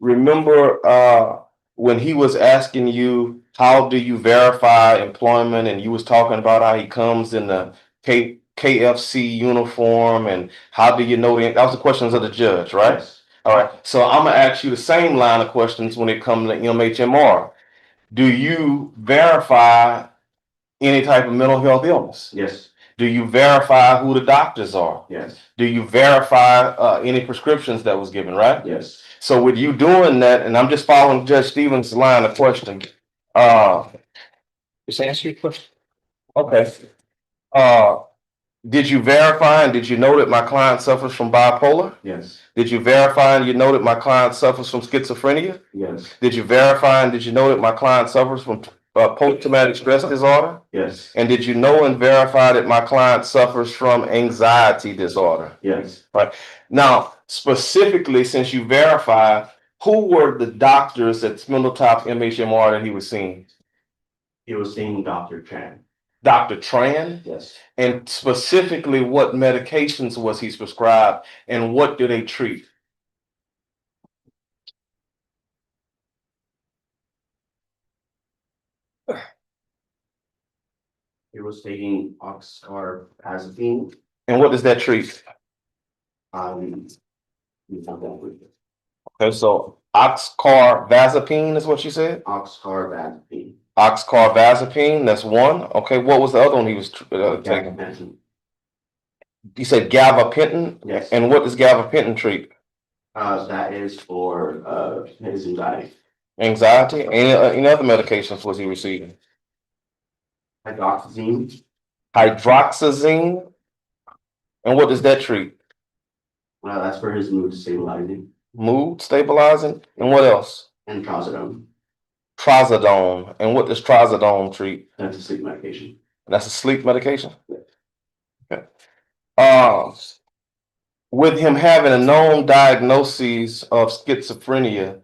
[SPEAKER 3] Remember when he was asking you, how do you verify employment? And you was talking about how he comes in the KFC uniform and how do you know that was the questions of the judge, right?
[SPEAKER 9] Yes.
[SPEAKER 3] All right. So I'm gonna ask you the same line of questions when it comes to MHMR. Do you verify any type of mental health illness?
[SPEAKER 9] Yes.
[SPEAKER 3] Do you verify who the doctors are?
[SPEAKER 9] Yes.
[SPEAKER 3] Do you verify any prescriptions that was given, right?
[SPEAKER 9] Yes.
[SPEAKER 3] So with you doing that, and I'm just following Judge Stevens' line of question.
[SPEAKER 7] Just answer your question.
[SPEAKER 3] Okay. Did you verify and did you know that my client suffers from bipolar?
[SPEAKER 9] Yes.
[SPEAKER 3] Did you verify and you know that my client suffers from schizophrenia?
[SPEAKER 9] Yes.
[SPEAKER 3] Did you verify and did you know that my client suffers from post-traumatic stress disorder?
[SPEAKER 9] Yes.
[SPEAKER 3] And did you know and verify that my client suffers from anxiety disorder?
[SPEAKER 9] Yes.
[SPEAKER 3] Right. Now, specifically, since you verified, who were the doctors at Spindletop MHMR that he was seeing?
[SPEAKER 9] He was seeing Dr. Chan.
[SPEAKER 3] Dr. Tran?
[SPEAKER 9] Yes.
[SPEAKER 3] And specifically, what medications was he prescribed and what do they treat?
[SPEAKER 9] He was taking oxcarbazepine.
[SPEAKER 3] And what does that treat?
[SPEAKER 9] We found that with
[SPEAKER 3] Okay, so oxcarbazepine is what you said?
[SPEAKER 9] oxcarbazepine.
[SPEAKER 3] Oxcarbazepine, that's one. Okay, what was the other one he was taking?
[SPEAKER 9] Gabapentin.
[SPEAKER 3] You said gabapentin?
[SPEAKER 9] Yes.
[SPEAKER 3] And what does gabapentin treat?
[SPEAKER 9] That is for his anxiety.
[SPEAKER 3] Anxiety? Any other medications was he receiving?
[SPEAKER 9] Hydroxyzine.
[SPEAKER 3] Hydroxyzine? And what does that treat?
[SPEAKER 9] That's for his mood stabilizing.
[SPEAKER 3] Mood stabilizing? And what else?
[SPEAKER 9] And trazodone.
[SPEAKER 3] Trazodone. And what does trazodone treat?
[SPEAKER 9] That's a sleep medication.
[SPEAKER 3] That's a sleep medication?
[SPEAKER 9] Yeah.
[SPEAKER 3] Okay. With him having a known diagnosis of schizophrenia,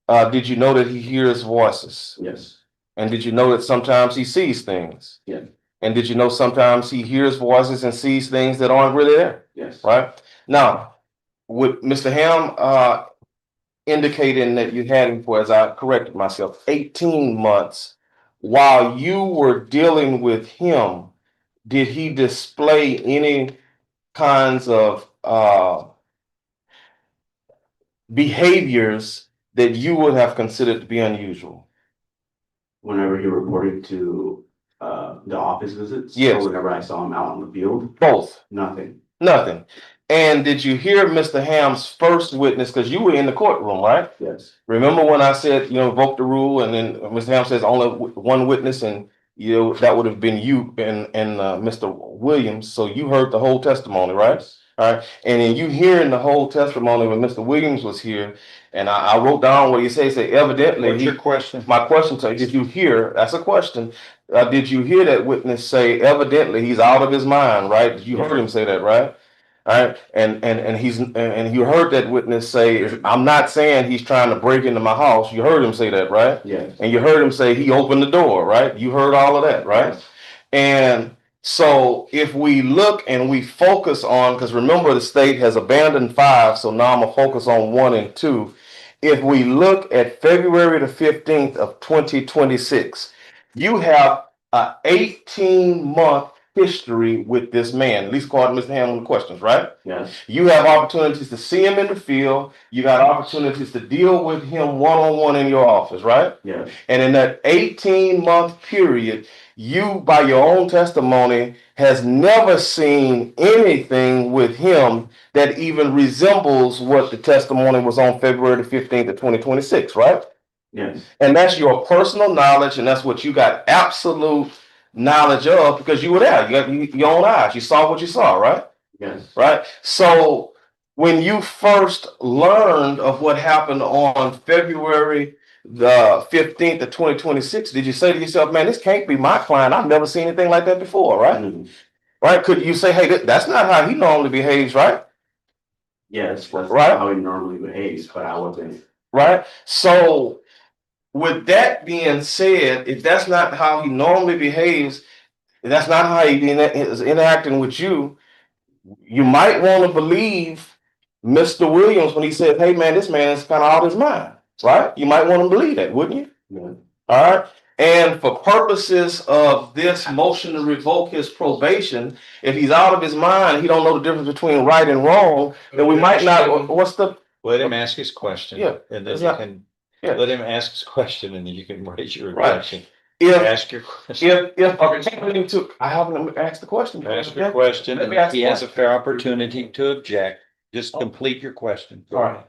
[SPEAKER 3] did you know that he hears voices?
[SPEAKER 9] Yes.
[SPEAKER 3] And did you know that sometimes he sees things?
[SPEAKER 9] Yeah.
[SPEAKER 3] And did you know sometimes he hears voices and sees things that aren't really there?
[SPEAKER 9] Yes.
[SPEAKER 3] Right? Now, with Mr. Ham indicating that you had him for, as I corrected myself, 18 months, while you were dealing with him, did he display any kinds of behaviors that you would have considered to be unusual?
[SPEAKER 9] Whenever he reported to the office visits,
[SPEAKER 3] Yes.
[SPEAKER 9] or whenever I saw him out on the field,
[SPEAKER 3] Both.
[SPEAKER 9] nothing.
[SPEAKER 3] Nothing. And did you hear Mr. Ham's first witness? Because you were in the courtroom, right?
[SPEAKER 9] Yes.
[SPEAKER 3] Remember when I said, invoke the rule, and then Mr. Ham says only one witness, and that would have been you and Mr. Williams. So you heard the whole testimony, right? All right. And then you hearing the whole testimony when Mr. Williams was here, and I wrote down what you say evidently.
[SPEAKER 7] What's your question?
[SPEAKER 3] My question to you, did you hear? That's a question. Did you hear that witness say evidently he's out of his mind, right? You heard him say that, right? All right, and you heard that witness say, "I'm not saying he's trying to break into my house." You heard him say that, right?
[SPEAKER 9] Yes.
[SPEAKER 3] And you heard him say he opened the door, right? You heard all of that, right?
[SPEAKER 9] Yes.
[SPEAKER 3] And so if we look and we focus on, because remember the state has abandoned 5, so now I'm gonna focus on 1 and 2. If we look at February the 15th of 2026, you have a 18-month history with this man, at least according to Mr. Hamlin questions, right?
[SPEAKER 9] Yes.
[SPEAKER 3] You have opportunities to see him in the field. You got opportunities to deal with him one-on-one in your office, right?
[SPEAKER 9] Yes.
[SPEAKER 3] And in that 18-month period, you, by your own testimony, has never seen anything with him that even resembles what the testimony was on February the 15th of 2026, right?
[SPEAKER 9] Yes.
[SPEAKER 3] And that's your personal knowledge, and that's what you got absolute knowledge of because you were there. You got your own eyes. You saw what you saw, right?
[SPEAKER 9] Yes.
[SPEAKER 3] Right. So when you first learned of what happened on February the 15th of 2026, did you say to yourself, man, this can't be my client? I've never seen anything like that before, right?
[SPEAKER 9] Mhm.
[SPEAKER 3] Right. Could you say, hey, that's not how he normally behaves, right?
[SPEAKER 9] Yes, that's
[SPEAKER 3] Right.
[SPEAKER 9] how he normally behaves, but I wasn't.
[SPEAKER 3] Right. So with that being said, if that's not how he normally behaves, if that's not how he is interacting with you, you might want to believe Mr. Williams when he said, hey man, this man is kind of out of his mind, right? You might want to believe that, wouldn't you?
[SPEAKER 9] Yeah.
[SPEAKER 3] All right. And for purposes of this motion to revoke his probation, if he's out of his mind, he don't know the difference between right and wrong, then we might not, what's the,
[SPEAKER 7] Let him ask his question.
[SPEAKER 3] Yeah.
[SPEAKER 7] And then
[SPEAKER 3] Yeah.
[SPEAKER 7] you can,
[SPEAKER 3] Yeah.
[SPEAKER 7] let him ask his question and then you can raise your
[SPEAKER 3] Right.
[SPEAKER 7] objection.
[SPEAKER 3] if,
[SPEAKER 7] Ask your question.
[SPEAKER 3] if according to, I haven't asked the question.
[SPEAKER 7] Ask your question.
[SPEAKER 3] Let me ask
[SPEAKER 7] He
[SPEAKER 3] the
[SPEAKER 7] has a fair opportunity to object. Just complete your question.
[SPEAKER 3] All right.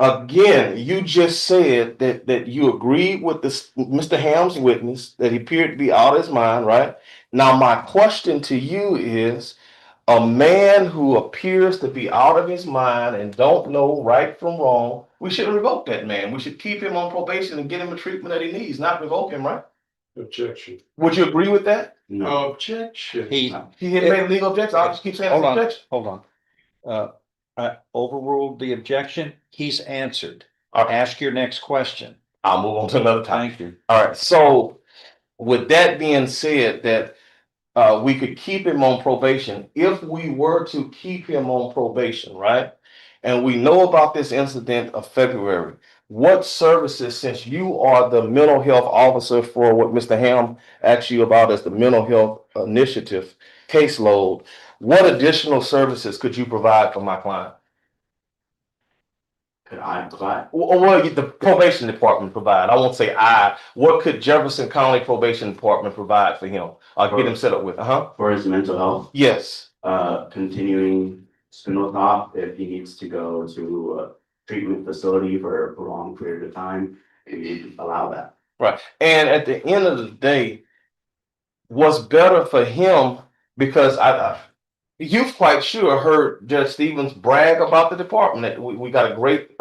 [SPEAKER 3] Again, you just said that you agreed with this Mr. Ham's witness that he appeared to be out of his mind, right? Now, my question to you is, a man who appears to be out of his mind and don't know right from wrong, we shouldn't revoke that man. We should keep him on probation and get him the treatment that he needs, not revoke him, right?
[SPEAKER 6] Objection.
[SPEAKER 3] Would you agree with that?
[SPEAKER 9] No.
[SPEAKER 6] Objection.
[SPEAKER 7] He,
[SPEAKER 3] He had made a legal objection. I'll just keep saying
[SPEAKER 7] hold on,
[SPEAKER 3] objection.
[SPEAKER 7] hold on. I overruled the objection. He's answered.
[SPEAKER 3] All right.
[SPEAKER 7] Ask your next question.
[SPEAKER 3] I'll move on to another topic.
[SPEAKER 7] Thank you.
[SPEAKER 3] All right. So with that being said, that we could keep him on probation. If we were to keep him on probation, right? And we know about this incident of February, what services, since you are the mental health officer for what Mr. Ham asked you about as the mental health initiative caseload, what additional services could you provide for my client?
[SPEAKER 9] Could I provide?
[SPEAKER 3] Well, the probation department provide. I won't say I. What could Jefferson County Probation Department provide for him? I'll get him set up with.
[SPEAKER 9] For his mental health?
[SPEAKER 3] Yes.
[SPEAKER 9] Continuing spinal tap if he needs to go to a treatment facility for a prolonged period of time, we allow that.
[SPEAKER 3] Right. And at the end of the day, what's better for him, because you've quite sure heard Judge Stevens brag about the department. That we got a great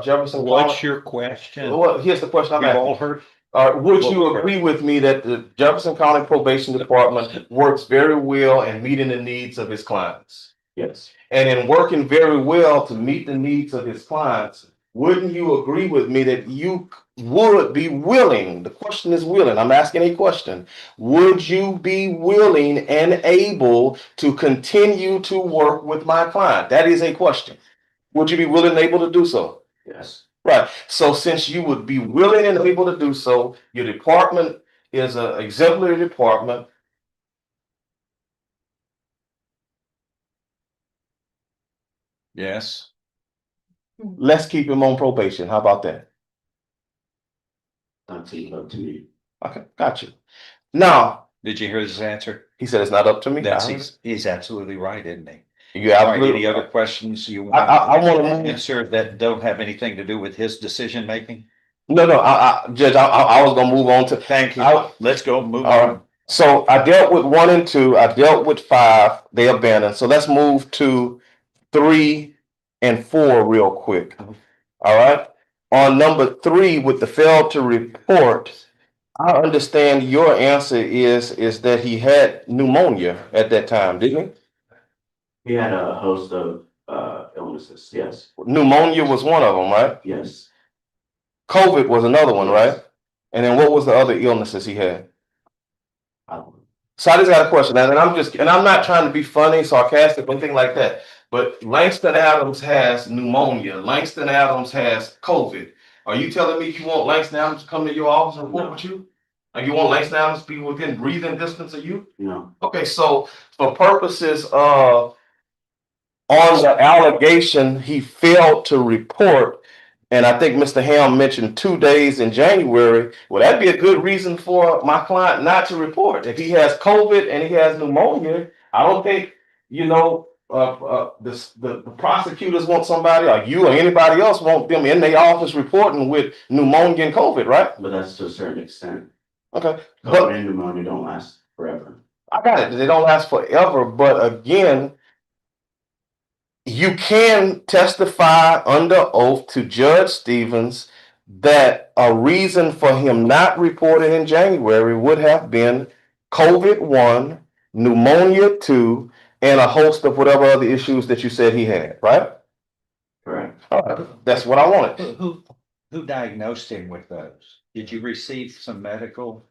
[SPEAKER 3] Jefferson.
[SPEAKER 7] What's your question?
[SPEAKER 3] Well, here's the question I'm
[SPEAKER 7] We've
[SPEAKER 3] asking.
[SPEAKER 7] all heard.
[SPEAKER 3] Would you agree with me that the Jefferson County Probation Department works very well in meeting the needs of his clients?
[SPEAKER 9] Yes.
[SPEAKER 3] And in working very well to meet the needs of his clients, wouldn't you agree with me that you would be willing? The question is willing. I'm asking a question. Would you be willing and able to continue to work with my client? That is a question. Would you be willing and able to do so?
[SPEAKER 9] Yes.
[SPEAKER 3] Right. So since you would be willing and able to do so, your department is an exemplary department.
[SPEAKER 7] Yes.
[SPEAKER 3] Let's keep him on probation. How about that?
[SPEAKER 9] That's up to me.
[SPEAKER 3] Okay, got you. Now,
[SPEAKER 7] Did you hear his answer?
[SPEAKER 3] he said it's not up to me.
[SPEAKER 7] He's absolutely right, isn't he?
[SPEAKER 3] You
[SPEAKER 7] All right,
[SPEAKER 3] absolutely.
[SPEAKER 7] any other questions you want
[SPEAKER 3] I want
[SPEAKER 7] to
[SPEAKER 3] to move.
[SPEAKER 7] answer that don't have anything to do with his decision making?
[SPEAKER 3] No, Judge, I was gonna move on to.
[SPEAKER 1] Thank you.
[SPEAKER 3] I-
[SPEAKER 1] Let's go, move
[SPEAKER 3] All right.
[SPEAKER 1] on.
[SPEAKER 3] So I dealt with 1 and 2, I dealt with 5, they abandoned, so let's move to 3 and 4 real quick. All right, on number 3 with the failed to report, I understand your answer is that he had pneumonia at that time, didn't
[SPEAKER 9] He had a host of illnesses. Yes,
[SPEAKER 3] he? Pneumonia was one of them, right?
[SPEAKER 9] yes.
[SPEAKER 3] COVID was another one,
[SPEAKER 9] Yes.
[SPEAKER 3] right? And then what was the other illnesses he had?
[SPEAKER 9] I don't.
[SPEAKER 3] So I just got a question, and I'm not trying to be funny, sarcastic, or anything like that. But Langston Adams has pneumonia. Langston Adams has COVID. Are you telling me you want Langston Adams to come to your office and report with you? Or you want Langston Adams to be within breathing distance of you?
[SPEAKER 9] No,
[SPEAKER 3] Okay, so for purposes of on the allegation, he failed to report. And I think Mr. Ham mentioned 2 days in January. Well, that'd be a good reason for my client not to report. If he has COVID and he has pneumonia, I don't think, the prosecutors want somebody like you or anybody else want them in their office reporting with pneumonia and COVID, right?
[SPEAKER 9] but that's to a certain extent.
[SPEAKER 3] Okay,
[SPEAKER 9] COVID
[SPEAKER 3] but
[SPEAKER 9] and pneumonia don't last forever.
[SPEAKER 3] I got it. They don't last forever, but again, you can testify under oath to Judge Stevens that a reason for him not reporting in January would have been COVID 1, pneumonia 2, and a host of whatever other issues that you said he had, right?
[SPEAKER 9] Correct.
[SPEAKER 3] All right. That's what I wanted.
[SPEAKER 7] Who diagnosed him with those? Did you receive some medical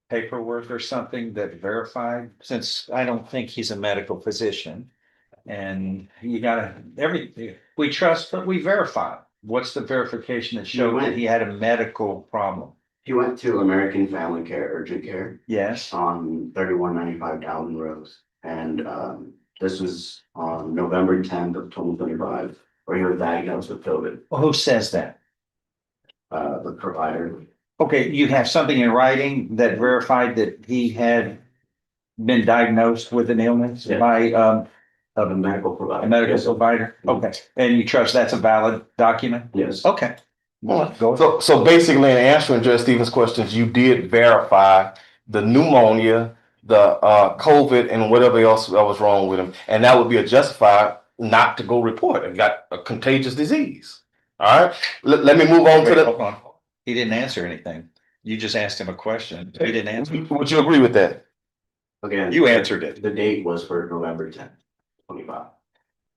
[SPEAKER 7] paperwork or something that verified? Since I don't think he's a medical physician. And you gotta, we trust, but we verify. What's the verification that showed that he had a medical problem?
[SPEAKER 9] He went to American Family Care Urgent Care
[SPEAKER 7] Yes,
[SPEAKER 9] on 3195 Dowden Road. And this was on November 10th of 2025, where he was diagnosed with COVID.
[SPEAKER 7] well, who says that?
[SPEAKER 9] The provider.
[SPEAKER 7] Okay, you have something in writing that verified that he had been diagnosed with an illness
[SPEAKER 9] Yeah.
[SPEAKER 7] by
[SPEAKER 9] Of a medical provider.
[SPEAKER 7] a medical
[SPEAKER 9] Yes.
[SPEAKER 7] provider? Okay, and you trust that's a valid document?
[SPEAKER 9] Yes.
[SPEAKER 7] Okay. Go.
[SPEAKER 3] So basically, in answering Judge Stevens' questions, you did verify the pneumonia, the COVID, and whatever else that was wrong with him, and that would be a justified not to go report. He got a contagious disease. All right. Let me move on to
[SPEAKER 7] Wait,
[SPEAKER 3] the.
[SPEAKER 7] hold on. He didn't answer anything. You just asked him a question. He didn't answer.
[SPEAKER 3] Would you agree with that?
[SPEAKER 9] Again.
[SPEAKER 7] You answered it.
[SPEAKER 9] The date was for November 10th, 25.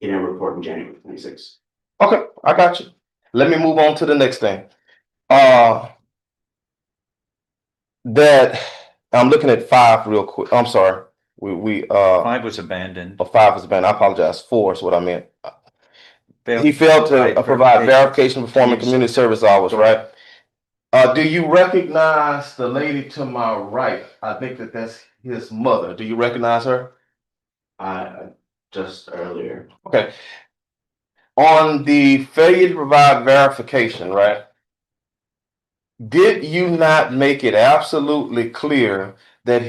[SPEAKER 9] He didn't report in January 26th.
[SPEAKER 3] Okay, I got you. Let me move on to the next thing. That I'm looking at 5 real quick. I'm sorry. We
[SPEAKER 7] 5 was abandoned.
[SPEAKER 3] 5 is banned. I apologize. 4 is what I meant.
[SPEAKER 7] Failed
[SPEAKER 3] He failed to provide verification performing
[SPEAKER 7] Yes.
[SPEAKER 3] community service hours, right? Do you recognize the lady to my right? I think that's his mother. Do you recognize her?
[SPEAKER 9] Just earlier.
[SPEAKER 3] Okay. On the failure to provide verification, right? Did you not make it absolutely clear that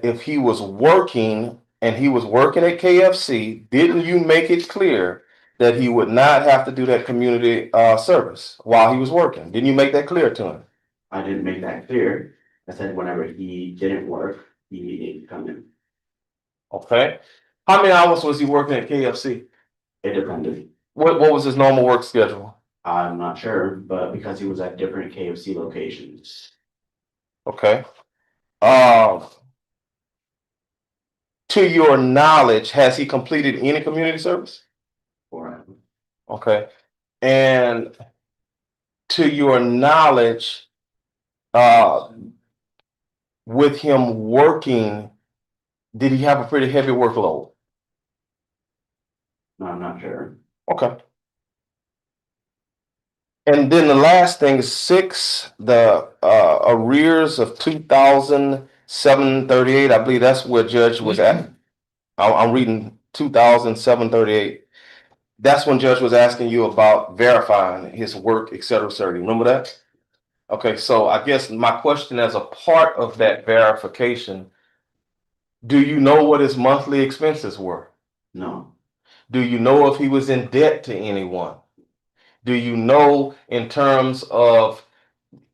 [SPEAKER 3] if he was working and he was working at KFC, didn't you make it clear that he would not have to do that community service while he was working? Didn't you make that clear to him?
[SPEAKER 9] I didn't make that clear. I said whenever he didn't work, he needed to come in.
[SPEAKER 3] Okay. How many hours was he working at KFC?
[SPEAKER 9] It depended.
[SPEAKER 3] What was his normal work schedule?
[SPEAKER 9] I'm not sure, but because he was at different KFC locations.
[SPEAKER 3] Okay. To your knowledge, has he completed any community service?
[SPEAKER 9] For him.
[SPEAKER 3] Okay. And to your knowledge, with him working, did he have a pretty heavy workload?
[SPEAKER 9] No, I'm not sure.
[SPEAKER 3] Okay. And then the last thing is 6, the arrears of 2,738. I believe that's where Judge was at. I'm reading 2,738. That's when Judge was asking you about verifying his work, et cetera, et cetera. Remember that? Okay, so I guess my question as a part of that verification, do you know what his monthly expenses were?
[SPEAKER 9] No.
[SPEAKER 3] Do you know if he was in debt to anyone? Do you know in terms of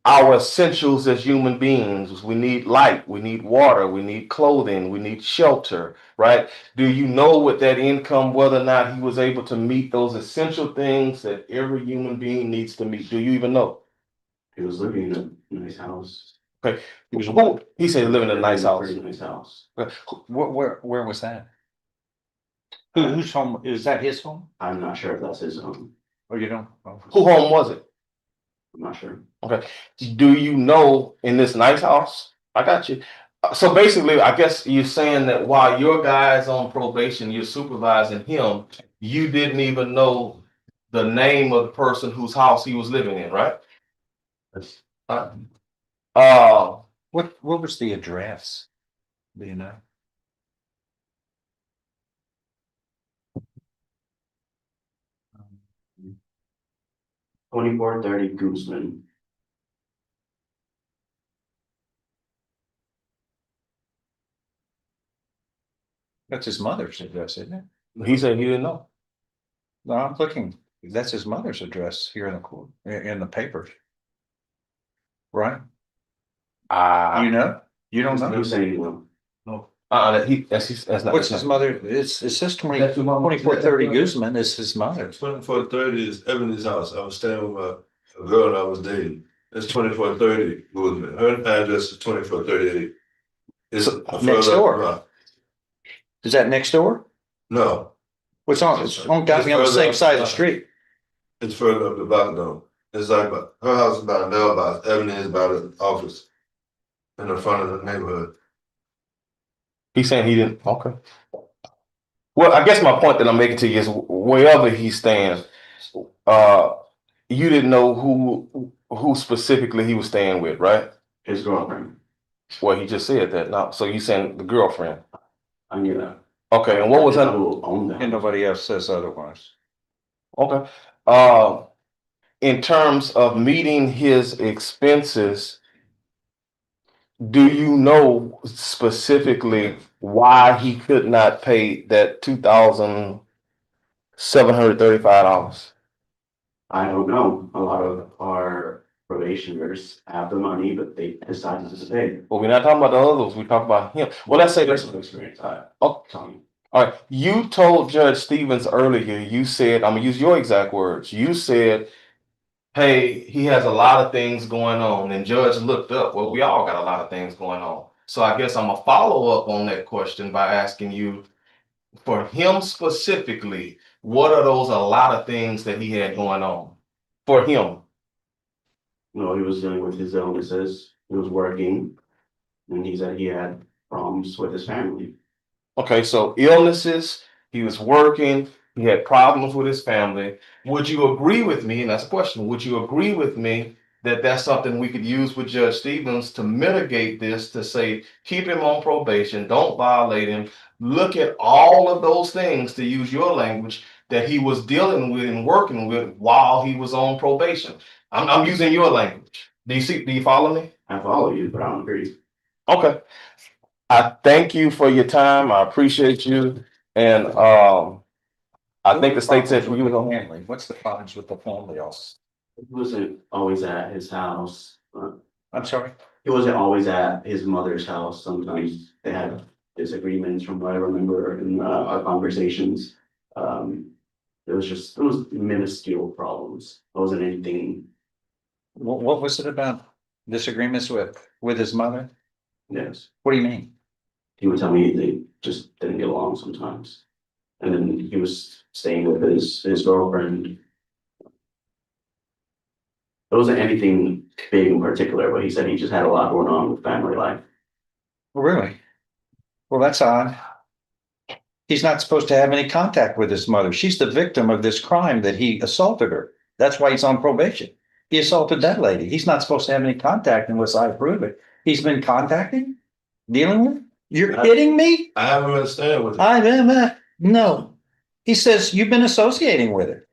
[SPEAKER 3] our essentials as human beings. We need light, we need water, we need clothing, we need shelter, right? Do you know with that income whether or not he was able to meet those essential things that every human being needs to meet? Do you even know?
[SPEAKER 9] He was living in a nice house.
[SPEAKER 3] Okay. He said he lived in a nice house.
[SPEAKER 9] Pretty nice house.
[SPEAKER 7] Where was that? Whose home, is that his home?
[SPEAKER 9] I'm not sure if that's his home.
[SPEAKER 7] Or you don't?
[SPEAKER 3] Who home was it?
[SPEAKER 9] I'm not sure.
[SPEAKER 3] Okay. Do you know in this nice house? I got you. So basically, I guess you're saying that while your guy's on probation, you're supervising him, you didn't even know the name of the person whose house he was living in, right?
[SPEAKER 9] That's
[SPEAKER 3] Uh,
[SPEAKER 7] What was the address? Do you know?
[SPEAKER 9] um, 2430 Guzman.
[SPEAKER 7] That's his mother's address, isn't it?
[SPEAKER 3] he said he didn't know.
[SPEAKER 7] No, I'm looking, that's his mother's address here in the court, in the papers. Right? You know? You don't know?
[SPEAKER 9] Who's saying no?
[SPEAKER 3] That's not.
[SPEAKER 7] What's his mother? It says 2430 Guzman is his mother.
[SPEAKER 4] 2430 is Ebony's house. I was staying with a girl I was dating. It's 2430 Woodman. Her address is 2438. It's
[SPEAKER 7] Next
[SPEAKER 4] further
[SPEAKER 7] door.
[SPEAKER 4] up.
[SPEAKER 7] Is that next door?
[SPEAKER 4] No,
[SPEAKER 7] It's on got to be on the same side of the street.
[SPEAKER 4] it's further up the block though. It's like her house is by a mailbox. Ebony is by the office in the front of the neighborhood.
[SPEAKER 3] He's saying he didn't. Okay. Well, I guess my point that I'm making to you is wherever he stands, you didn't know who specifically he was staying with, right?
[SPEAKER 9] His girlfriend.
[SPEAKER 3] Well, he just said that. Now, so you saying the girlfriend?
[SPEAKER 9] I knew that.
[SPEAKER 3] Okay, and what was that?
[SPEAKER 9] Who owned that?
[SPEAKER 7] And nobody else says otherwise.
[SPEAKER 3] Okay. In terms of meeting his expenses, do you know specifically why he could not pay that $2,735?
[SPEAKER 9] I don't know. A lot of our probationers have the money, but they decide not to pay.
[SPEAKER 3] Well, we're not talking about the others. We talk about him. Well, let's say this.
[SPEAKER 9] Personal experience.
[SPEAKER 3] Oh,
[SPEAKER 9] Tony.
[SPEAKER 3] all right. You told Judge Stevens earlier. You said, I'm gonna use your exact words. You said, "Hey, he has a lot of things going on." And Judge looked up. Well, we all got a lot of things going on. So I guess I'm gonna follow up on that question by asking you, for him specifically, what are those a lot of things that he had going on for him?
[SPEAKER 9] No, he was dealing with his illnesses. He was working, and he said he had problems with his family.
[SPEAKER 3] Okay, so illnesses, he was working, he had problems with his family. Would you agree with me, and that's a question, would you agree with me that that's something we could use with Judge Stevens to mitigate this, to say, keep him on probation, don't violate him, look at all of those things, to use your language, that he was dealing with and working with while he was on probation? I'm using your language. Do you follow me?
[SPEAKER 9] I follow you, but I don't agree.
[SPEAKER 3] Okay. I thank you for your time. I appreciate you. And I think the state said you were gonna handle.
[SPEAKER 7] Family. What's the problems with the family also?
[SPEAKER 9] He wasn't always at his house.
[SPEAKER 7] I'm sorry?
[SPEAKER 9] He wasn't always at his mother's house. Sometimes they had disagreements from what I remember in our conversations. It was minuscule problems. It wasn't anything.
[SPEAKER 7] What was it about disagreements with his mother?
[SPEAKER 9] Yes.
[SPEAKER 7] What do you mean?
[SPEAKER 9] He would tell me they just didn't get along sometimes. And then he was staying with his girlfriend. It wasn't anything big in particular, but he said he just had a lot going on with family life.
[SPEAKER 7] Really? Well, that's odd. He's not supposed to have any contact with his mother. She's the victim of this crime that he assaulted her. That's why he's on probation. He assaulted that lady. He's not supposed to have any contact unless I approve it. He's been contacting, dealing with? You're kidding me?
[SPEAKER 4] I haven't understand what.
[SPEAKER 7] No. He says you've been associating with her.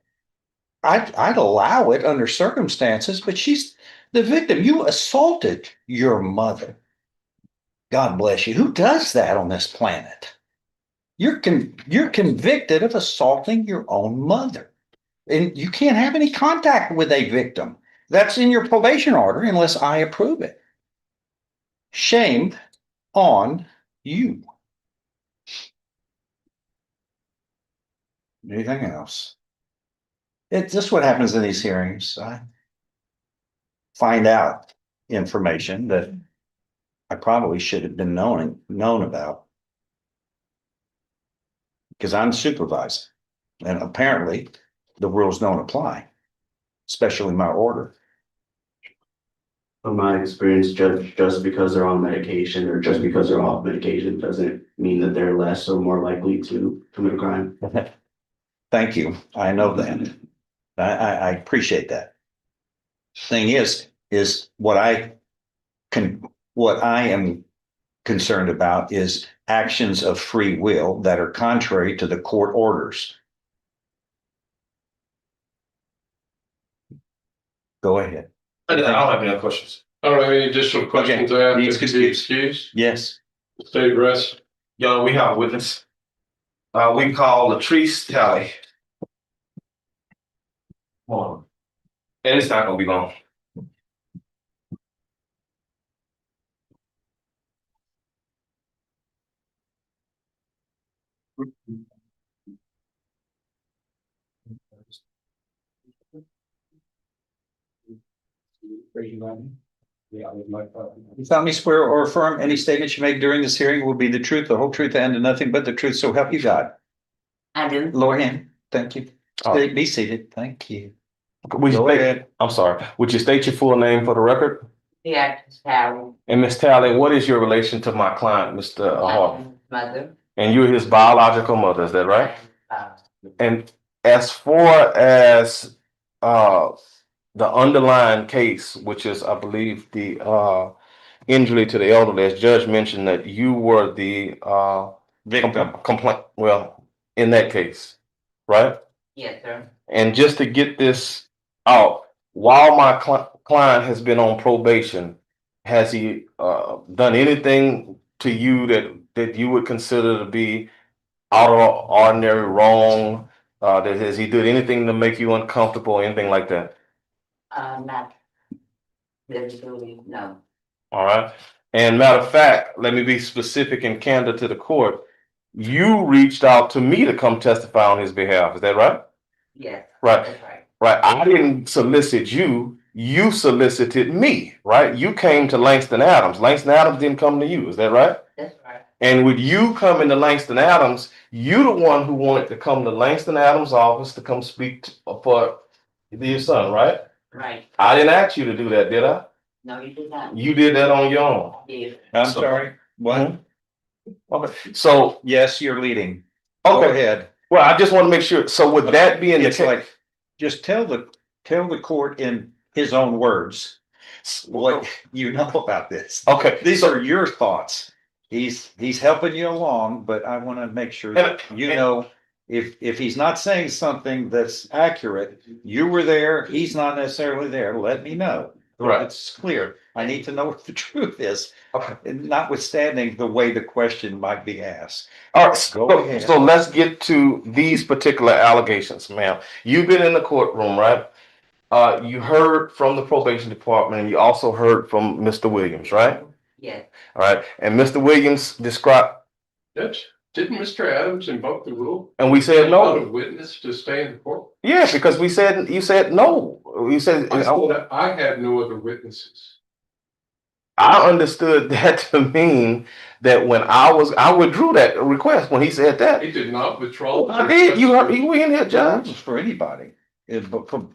[SPEAKER 7] I'd allow it under circumstances, but she's the victim. You assaulted your mother. God bless you. Who does that on this planet? You're convicted of assaulting your own mother. And you can't have any contact with a victim.
[SPEAKER 1] That's in your probation order unless I approve it. Shame on you. Anything else? It's just what happens in these hearings. I find out information that I probably should have been known about. Because I'm supervising, and apparently the rules don't apply, especially my order.
[SPEAKER 9] From my experience, just because they're on medication or just because they're off medication doesn't mean that they're less or more likely to commit a crime.
[SPEAKER 1] Thank you. I know that. I appreciate that. Thing is what I am concerned about is actions of free will that are contrary to the court orders. Go ahead.
[SPEAKER 3] I don't have any other questions.
[SPEAKER 6] I don't have any additional questions. I have
[SPEAKER 1] Needs
[SPEAKER 6] to be
[SPEAKER 1] excused.
[SPEAKER 6] excused.
[SPEAKER 1] Yes.
[SPEAKER 6] State rest.
[SPEAKER 3] Yo, we have a witness. We call Latrice Talley. Hold on. And it's not gonna be long.
[SPEAKER 1] You solemnly swear or affirm any statements you make during this hearing will be the truth, the whole truth, and nothing but the truth, so help you God.
[SPEAKER 10] I do.
[SPEAKER 1] Lower hand. Thank you. Be seated. Thank you.
[SPEAKER 3] Would you
[SPEAKER 1] Go ahead.
[SPEAKER 3] I'm sorry. Would you state your full name for the record?
[SPEAKER 10] Yeah, Sally.
[SPEAKER 3] And Miss Talley, what is your relation to my client, Mr. Hart?
[SPEAKER 10] Mother.
[SPEAKER 3] And you're his biological mother, is that right?
[SPEAKER 10] Uh,
[SPEAKER 3] And as far as the underlying case, which is, I believe, the injury to the elderly, as Judge mentioned that you were the
[SPEAKER 1] Victim.
[SPEAKER 3] complaint, well, in that case, right?
[SPEAKER 10] yes, sir.
[SPEAKER 3] And just to get this out, while my client has been on probation, has he done anything to you that you would consider to be out of ordinary, wrong? Has he did anything to make you uncomfortable, anything like that?
[SPEAKER 10] Not literally, no.
[SPEAKER 3] All right. And matter of fact, let me be specific and candid to the court. You reached out to me to come testify on his behalf. Is that right?
[SPEAKER 10] Yes.
[SPEAKER 3] Right.
[SPEAKER 10] That's right.
[SPEAKER 3] Right. I didn't solicit you. You solicited me, right? You came to Langston Adams. Langston Adams didn't come to you. Is that right?
[SPEAKER 10] That's right.
[SPEAKER 3] And with you coming to Langston Adams, you the one who wanted to come to Langston Adams' office to come speak for your son, right?
[SPEAKER 10] Right.
[SPEAKER 3] I didn't ask you to do that, did I?
[SPEAKER 10] No, you did not.
[SPEAKER 3] You did that on your own.
[SPEAKER 10] Yeah.
[SPEAKER 1] I'm
[SPEAKER 3] So-
[SPEAKER 1] sorry. What?
[SPEAKER 3] Okay. So,
[SPEAKER 1] Yes, you're leading. Go
[SPEAKER 3] okay.
[SPEAKER 1] ahead.
[SPEAKER 3] Well, I just want to make sure. So with that being the
[SPEAKER 1] It's
[SPEAKER 3] case,
[SPEAKER 1] like, just tell the court in his own words what you know about this.
[SPEAKER 3] okay.
[SPEAKER 1] These
[SPEAKER 3] so-
[SPEAKER 1] are your thoughts. He's helping you along, but I want to make sure that you know if he's not saying something that's accurate, you were there, he's not necessarily there, let me know.
[SPEAKER 3] Right.
[SPEAKER 1] It's clear. I need to know what the truth is,
[SPEAKER 3] Okay.
[SPEAKER 1] notwithstanding the way the question might be asked.
[SPEAKER 3] All right.
[SPEAKER 1] Go
[SPEAKER 3] So,
[SPEAKER 1] ahead.
[SPEAKER 3] so let's get to these particular allegations, ma'am. You've been in the courtroom, right? You heard from the probation department, and you also heard from Mr. Williams, right?
[SPEAKER 10] Yes.
[SPEAKER 3] All right. And Mr. Williams described,
[SPEAKER 6] Judge, didn't Mr. Adams invoke the rule?
[SPEAKER 3] and we said
[SPEAKER 6] Allow
[SPEAKER 3] no.
[SPEAKER 6] a witness to stay in the court?
[SPEAKER 3] Yeah, because you said no. You said
[SPEAKER 6] I said that I had no other witnesses.
[SPEAKER 3] I understood that to mean that when I withdrew that request when he said that.
[SPEAKER 6] He did not withdraw.
[SPEAKER 3] I did. You heard, you were in here, Judge.
[SPEAKER 1] For anybody, from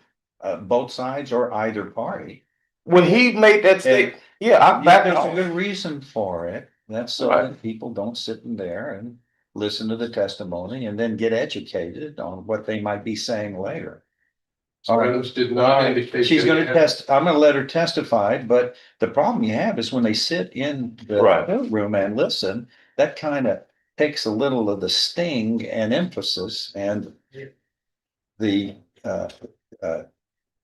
[SPEAKER 1] both sides or either party.
[SPEAKER 3] When he made that statement, yeah, I
[SPEAKER 1] Yeah,
[SPEAKER 3] backed
[SPEAKER 1] there's a
[SPEAKER 3] off.
[SPEAKER 1] good reason for it. That's so
[SPEAKER 3] Right.
[SPEAKER 1] that people don't sit in there and listen to the testimony and then get educated on what they might be saying later. All right.
[SPEAKER 6] Adams did not indicate.
[SPEAKER 1] She's
[SPEAKER 6] that he
[SPEAKER 1] gonna
[SPEAKER 6] had-
[SPEAKER 1] test, I'm gonna let her testify, but the problem you have is when they sit in the
[SPEAKER 3] Right.
[SPEAKER 1] courtroom and listen, that kind of takes a little of the sting and emphasis and the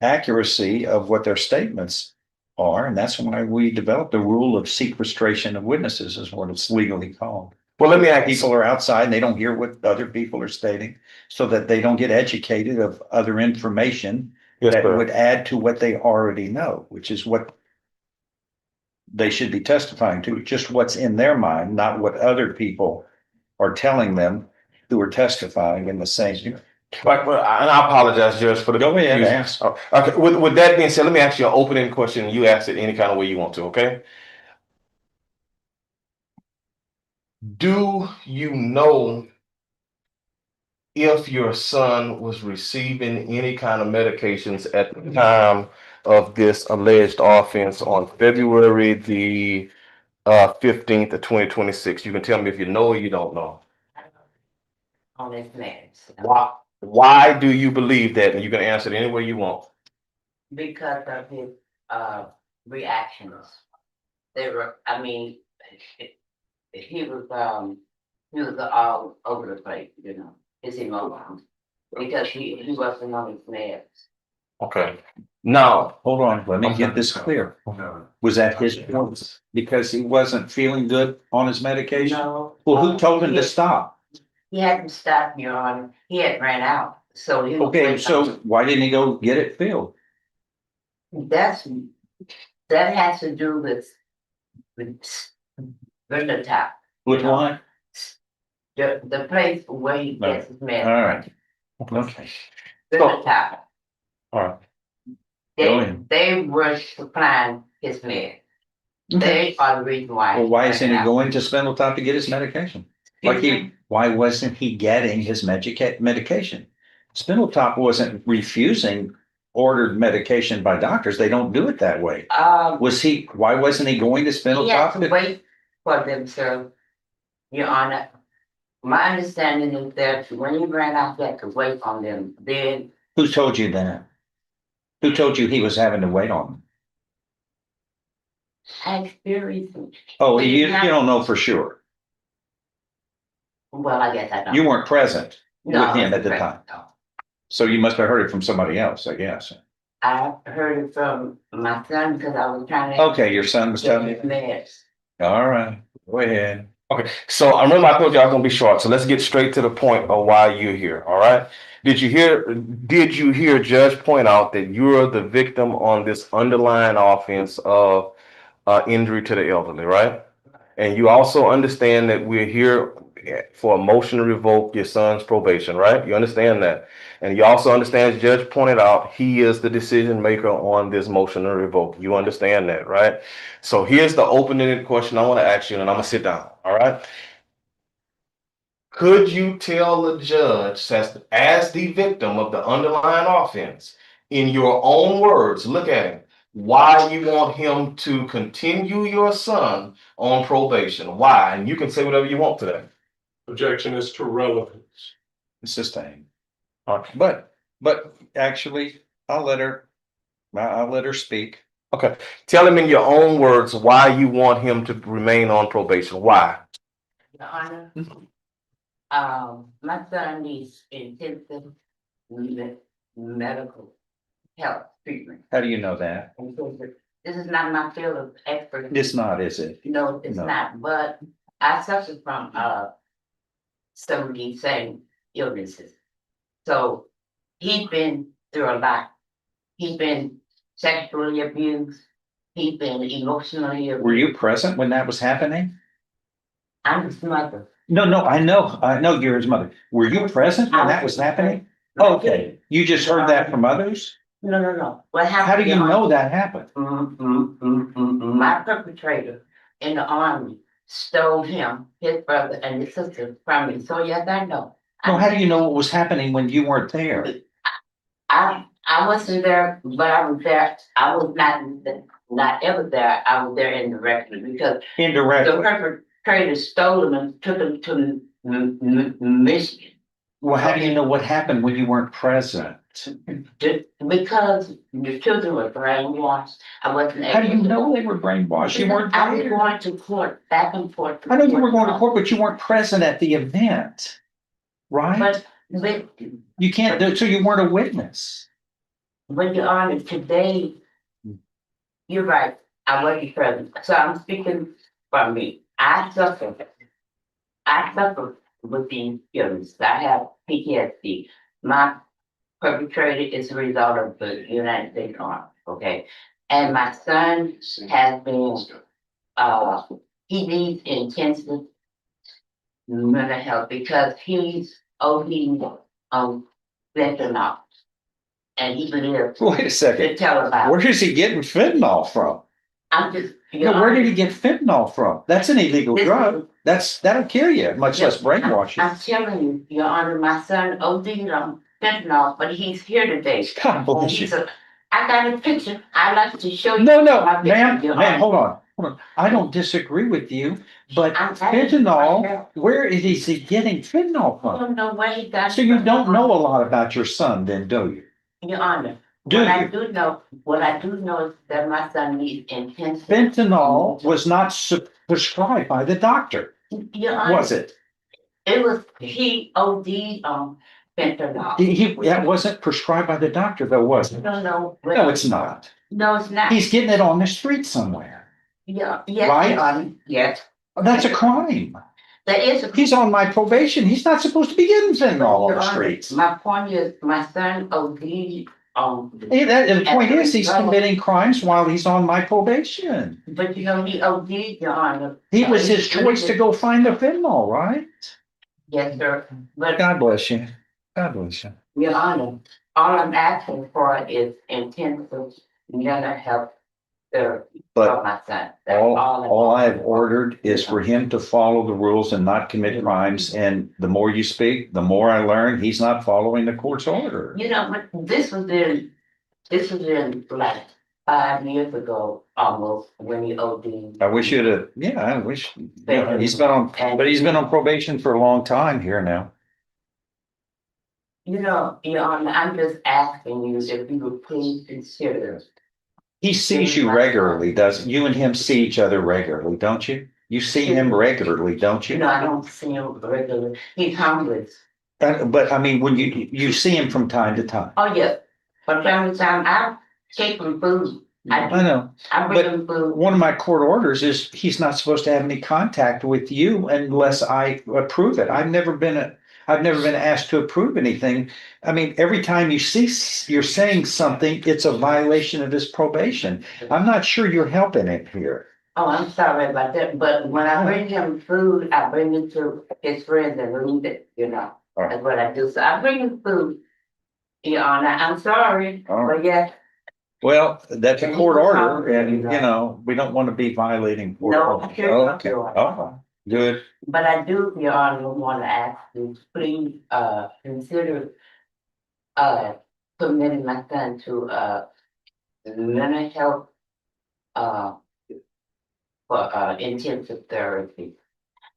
[SPEAKER 1] accuracy of what their statements are, and that's why we developed the rule of sequestration of witnesses is what it's legally called.
[SPEAKER 3] Well, let me ask
[SPEAKER 1] People
[SPEAKER 3] you.
[SPEAKER 1] are outside and they don't hear what other people are stating, so that they don't get educated of other information
[SPEAKER 3] Yes,
[SPEAKER 1] that
[SPEAKER 3] sir.
[SPEAKER 1] would add to what they already know, which is what they should be testifying to, just what's in their mind, not what other people are telling them who are testifying in the same.
[SPEAKER 3] Right, well, and I apologize, Judge, for the.
[SPEAKER 1] Go ahead,
[SPEAKER 3] confusion.
[SPEAKER 1] ask.
[SPEAKER 3] Oh, okay, with that being said, let me ask you an opening question. You ask it any kind of way you want to, okay? Do you know if your son was receiving any kind of medications at the time of this alleged offense on February the 15th of 2026? You can tell me if you know or you don't know.
[SPEAKER 10] On his meds.
[SPEAKER 3] Why do you believe that? And you can answer it any way you want.
[SPEAKER 10] Because of his reactions. They were, I mean, he was all over the place, you know, his emotions. Because he wasn't on his meds.
[SPEAKER 3] Okay. Now,
[SPEAKER 1] Hold on, let me get this clear. Was that his point? Because he wasn't feeling good on his medication?
[SPEAKER 10] No.
[SPEAKER 1] Well, who told him to stop?
[SPEAKER 10] He hadn't stopped, Your Honor. He had ran out, so he was.
[SPEAKER 1] Okay, so why didn't he go get it filled?
[SPEAKER 10] That has to do with the top.
[SPEAKER 1] With what?
[SPEAKER 10] The place where he gets his
[SPEAKER 1] All
[SPEAKER 10] meds.
[SPEAKER 1] right. Okay.
[SPEAKER 10] The top.
[SPEAKER 3] all right.
[SPEAKER 1] Go ahead.
[SPEAKER 10] They were supplying his meds.
[SPEAKER 1] Okay.
[SPEAKER 10] They are the reason why.
[SPEAKER 1] Well, why isn't he
[SPEAKER 10] ran out.
[SPEAKER 1] going to Spindle Top to get his medication? Why wasn't he getting his medication? Spindle Top wasn't refusing ordered medication by doctors. They don't do it that way. Why wasn't he going to Spindle
[SPEAKER 10] He had
[SPEAKER 1] Top?
[SPEAKER 10] to wait for them, sir. Your Honor, my understanding is that when he ran out, he had to wait on them. Then
[SPEAKER 1] Who told you that? Who told you he was having to wait on them?
[SPEAKER 10] I experienced.
[SPEAKER 1] Oh,
[SPEAKER 10] He
[SPEAKER 1] you
[SPEAKER 10] did not-
[SPEAKER 1] don't know for sure.
[SPEAKER 10] Well, I guess I don't.
[SPEAKER 1] You weren't present
[SPEAKER 10] No,
[SPEAKER 1] with him
[SPEAKER 10] I
[SPEAKER 1] at the
[SPEAKER 10] wasn't.
[SPEAKER 1] time. So you must have heard it from somebody else, I guess.
[SPEAKER 10] I heard it from my son because I was trying to.
[SPEAKER 1] Okay, your son was telling you?
[SPEAKER 10] Meds.
[SPEAKER 1] All right, go ahead.
[SPEAKER 3] Okay, so I remember I told you I was gonna be short, so let's get straight to the point of why you're here, all right? Did you hear Judge point out that you're the victim on this underlying offense of injury to the elderly, right? And you also understand that we're here for a motion to revoke your son's probation, right? You understand that? And you also understand, as Judge pointed out, he is the decision maker on this motion to revoke. You understand that, right? So here's the opening question I want to ask you, and I'm gonna sit down, all right? Could you tell the judge, as the victim of the underlying offense, in your own words, look at him, why you want him to continue your son on probation? Why? And you can say whatever you want to that.
[SPEAKER 6] Objection is to relevance.
[SPEAKER 1] Sustained.
[SPEAKER 3] Okay.
[SPEAKER 1] But actually, I'll let her speak.
[SPEAKER 3] Okay. Tell him in your own words why you want him to remain on probation. Why?
[SPEAKER 10] Your Honor, my son needs intensive medical health treatment.
[SPEAKER 1] How do you know that?
[SPEAKER 10] This is not my field of expertise.
[SPEAKER 1] It's not, is it?
[SPEAKER 10] No, it's
[SPEAKER 1] No.
[SPEAKER 10] not, but I suffer from some of these same illnesses. So he's been through a lot. He's been sexually abused. He's been emotionally abused.
[SPEAKER 1] Were you present when that was happening?
[SPEAKER 10] I'm his mother.
[SPEAKER 1] No, I know you're his mother. Were you present when that was happening? Okay, you just heard that from others?
[SPEAKER 10] No. What happened?
[SPEAKER 1] How do you know that happened?
[SPEAKER 10] My perpetrator in the army stole him, his brother, and his sister from me. So yes, I know.
[SPEAKER 1] No, how do you know what was happening when you weren't there?
[SPEAKER 10] I wasn't there, but I was there. I was not ever there. I was there indirectly because the
[SPEAKER 1] Indirectly.
[SPEAKER 10] perpetrator stole him and took him to Michigan.
[SPEAKER 1] Well, how do you know what happened when you weren't present?
[SPEAKER 10] Because the children were brainwashed. I wasn't able.
[SPEAKER 1] How do you know they were brainwashed? You weren't
[SPEAKER 10] I was
[SPEAKER 1] there.
[SPEAKER 10] going to court, back and forth.
[SPEAKER 1] I know you were going to court, but you weren't present at the event, right?
[SPEAKER 10] But
[SPEAKER 1] You can't do, so you weren't a witness.
[SPEAKER 10] when you're on it today, you're right, I wasn't present. So I'm speaking for me. I suffer with these illnesses. I have PTSD. My perpetrated is a result of the United States Army, okay? And my son has been, he needs intensive mental health because he's OD on fentanyl. And he lives
[SPEAKER 1] Wait a
[SPEAKER 10] to
[SPEAKER 1] second.
[SPEAKER 10] tell about.
[SPEAKER 1] Where is he getting fentanyl from?
[SPEAKER 10] I'm just.
[SPEAKER 1] No, where did he get fentanyl from? That's an illegal
[SPEAKER 10] This-
[SPEAKER 1] drug. That'll kill you, much less brainwash you.
[SPEAKER 10] I'm telling you, Your Honor, my son OD'd on fentanyl, but he's here today.
[SPEAKER 1] God bless
[SPEAKER 10] He's
[SPEAKER 1] you.
[SPEAKER 10] a, I got a picture. I'd like to show you.
[SPEAKER 1] No, no,
[SPEAKER 10] my picture,
[SPEAKER 1] ma'am,
[SPEAKER 10] Your
[SPEAKER 1] ma'am,
[SPEAKER 10] Honor.
[SPEAKER 1] hold on. I don't disagree with you, but
[SPEAKER 10] I'm telling you,
[SPEAKER 1] fentanyl, where is he getting fentanyl
[SPEAKER 10] I
[SPEAKER 1] from?
[SPEAKER 10] don't know where he got it
[SPEAKER 1] So you
[SPEAKER 10] from.
[SPEAKER 1] don't know a lot about your son then, do you?
[SPEAKER 10] Your Honor,
[SPEAKER 1] Do
[SPEAKER 10] what I
[SPEAKER 1] you?
[SPEAKER 10] what I do know is that my son needs intensive.
[SPEAKER 1] Fentanyl was not prescribed by the doctor,
[SPEAKER 10] Your Honor.
[SPEAKER 1] was it?
[SPEAKER 10] It was, he OD'd on fentanyl.
[SPEAKER 1] That wasn't prescribed by the doctor though, was it?
[SPEAKER 10] No, no.
[SPEAKER 1] No, it's not.
[SPEAKER 10] No, it's not.
[SPEAKER 1] He's getting it on the street somewhere.
[SPEAKER 10] Yeah, yes,
[SPEAKER 1] Right?
[SPEAKER 10] Your Honor, yes.
[SPEAKER 1] That's a crime.
[SPEAKER 10] There is a.
[SPEAKER 1] He's on my probation. He's not supposed to be getting fentanyl on
[SPEAKER 10] Your
[SPEAKER 1] the
[SPEAKER 10] Honor,
[SPEAKER 1] streets.
[SPEAKER 10] my point is, my son OD'd on.
[SPEAKER 1] The point is, he's committing crimes while he's on my probation.
[SPEAKER 10] But you know, he OD'd, Your Honor.
[SPEAKER 1] It was his choice to go find the fentanyl, right?
[SPEAKER 10] Yes, sir. But
[SPEAKER 1] God bless you. God bless you.
[SPEAKER 10] Your Honor, all I'm asking for is intensive mental health therapy for
[SPEAKER 1] But
[SPEAKER 10] my son. That's I'm
[SPEAKER 1] all I have
[SPEAKER 10] asking for.
[SPEAKER 1] ordered is for him to follow the rules and not commit crimes. And the more you speak, the more I learn he's not following the court's order.
[SPEAKER 10] You know, but this was in like 5 years ago, almost, when he OD'd.
[SPEAKER 1] I wish you'd have, yeah, I wish, he's been on, but he's been on probation for a long time here now.
[SPEAKER 10] You know, Your Honor, I'm just asking you if you would please consider.
[SPEAKER 1] He sees you regularly, doesn't, you and him see each other regularly, don't you? You see him regularly, don't
[SPEAKER 10] You
[SPEAKER 1] you?
[SPEAKER 10] know, I don't see him regularly. He's homeless.
[SPEAKER 1] But I mean, when you see him from time to time.
[SPEAKER 10] Oh, yes. From time to time, I take him food.
[SPEAKER 1] I know.
[SPEAKER 10] I bring
[SPEAKER 1] But
[SPEAKER 10] him food.
[SPEAKER 1] one of my court orders is he's not supposed to have any contact with you unless I approve it. I've never been asked to approve anything. I mean, every time you're saying something, it's a violation of his probation. I'm not sure you're helping him here.
[SPEAKER 10] Oh, I'm sorry about that, but when I bring him food, I bring it to his friends and leave it, you know.
[SPEAKER 1] All right.
[SPEAKER 10] That's what I do. So I bring him food. Your Honor, I'm sorry,
[SPEAKER 1] All right.
[SPEAKER 10] but yes,
[SPEAKER 1] Well, that's a court order and, we don't want to be violating court
[SPEAKER 10] No,
[SPEAKER 1] orders.
[SPEAKER 10] sure.
[SPEAKER 1] Oh, okay. Oh, good.
[SPEAKER 10] but I do, Your Honor, want to ask you, please, consider, committing my son to, mental health, for, intensive therapy.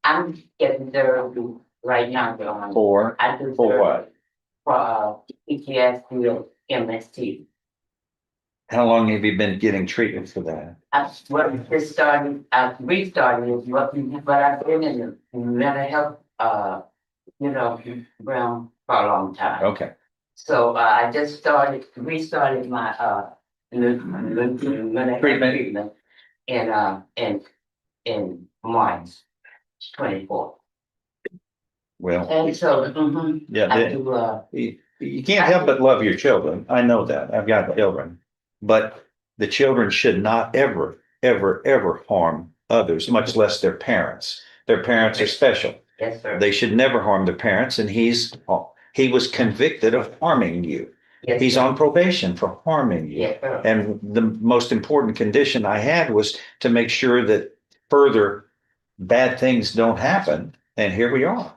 [SPEAKER 10] I'm getting therapy right now, Your Honor. I do
[SPEAKER 1] For
[SPEAKER 10] therapy
[SPEAKER 1] what?
[SPEAKER 10] For, PTSD or MST.
[SPEAKER 1] How long have you been getting treatment for that?
[SPEAKER 10] I've restarted, but I've been in the mental health, realm for a long time.
[SPEAKER 1] Okay.
[SPEAKER 10] So, I just restarted my, mental health treatment in March 24.
[SPEAKER 1] Well,
[SPEAKER 10] And so,
[SPEAKER 1] yeah,
[SPEAKER 10] I do,
[SPEAKER 1] you can't help but love your children. I know that. I've got children. But the children should not ever, ever, ever harm others, much less their parents. Their parents are special.
[SPEAKER 10] yes, sir.
[SPEAKER 1] They should never harm their parents, and he was convicted of harming you.
[SPEAKER 10] Yes,
[SPEAKER 1] He's
[SPEAKER 10] sir.
[SPEAKER 1] on probation for harming you.
[SPEAKER 10] Yes, sir.
[SPEAKER 1] And the most important condition I had was to make sure that further bad things don't happen. And here we are.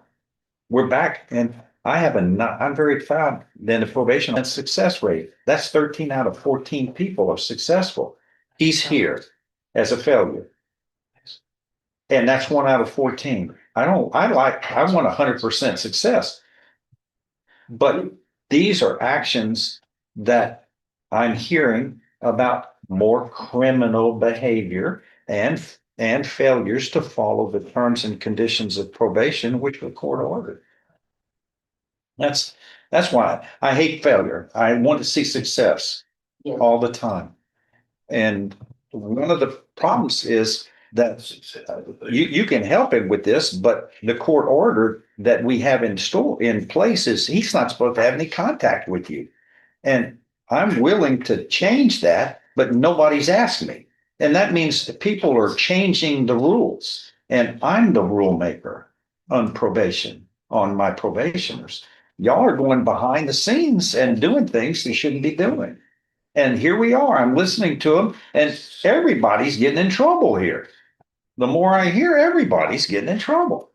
[SPEAKER 1] We're back, and I'm very proud that the probation success rate, that's 13 out of 14 people are successful. He's here as a failure. And that's 1 out of 14. I want 100% success. But these are actions that I'm hearing about more criminal behavior and failures to follow the terms and conditions of probation, which the court ordered. That's why I hate failure. I want to see success
[SPEAKER 10] Yes.
[SPEAKER 1] all the time. And one of the problems is that you can help him with this, but the court order that we have in place is he's not supposed to have any contact with you. And I'm willing to change that, but nobody's asked me. And that means that people are changing the rules. And I'm the rule maker on probation, on my probationers. Y'all are going behind the scenes and doing things they shouldn't be doing. And here we are, I'm listening to them, and everybody's getting in trouble here. The more I hear, everybody's getting in trouble.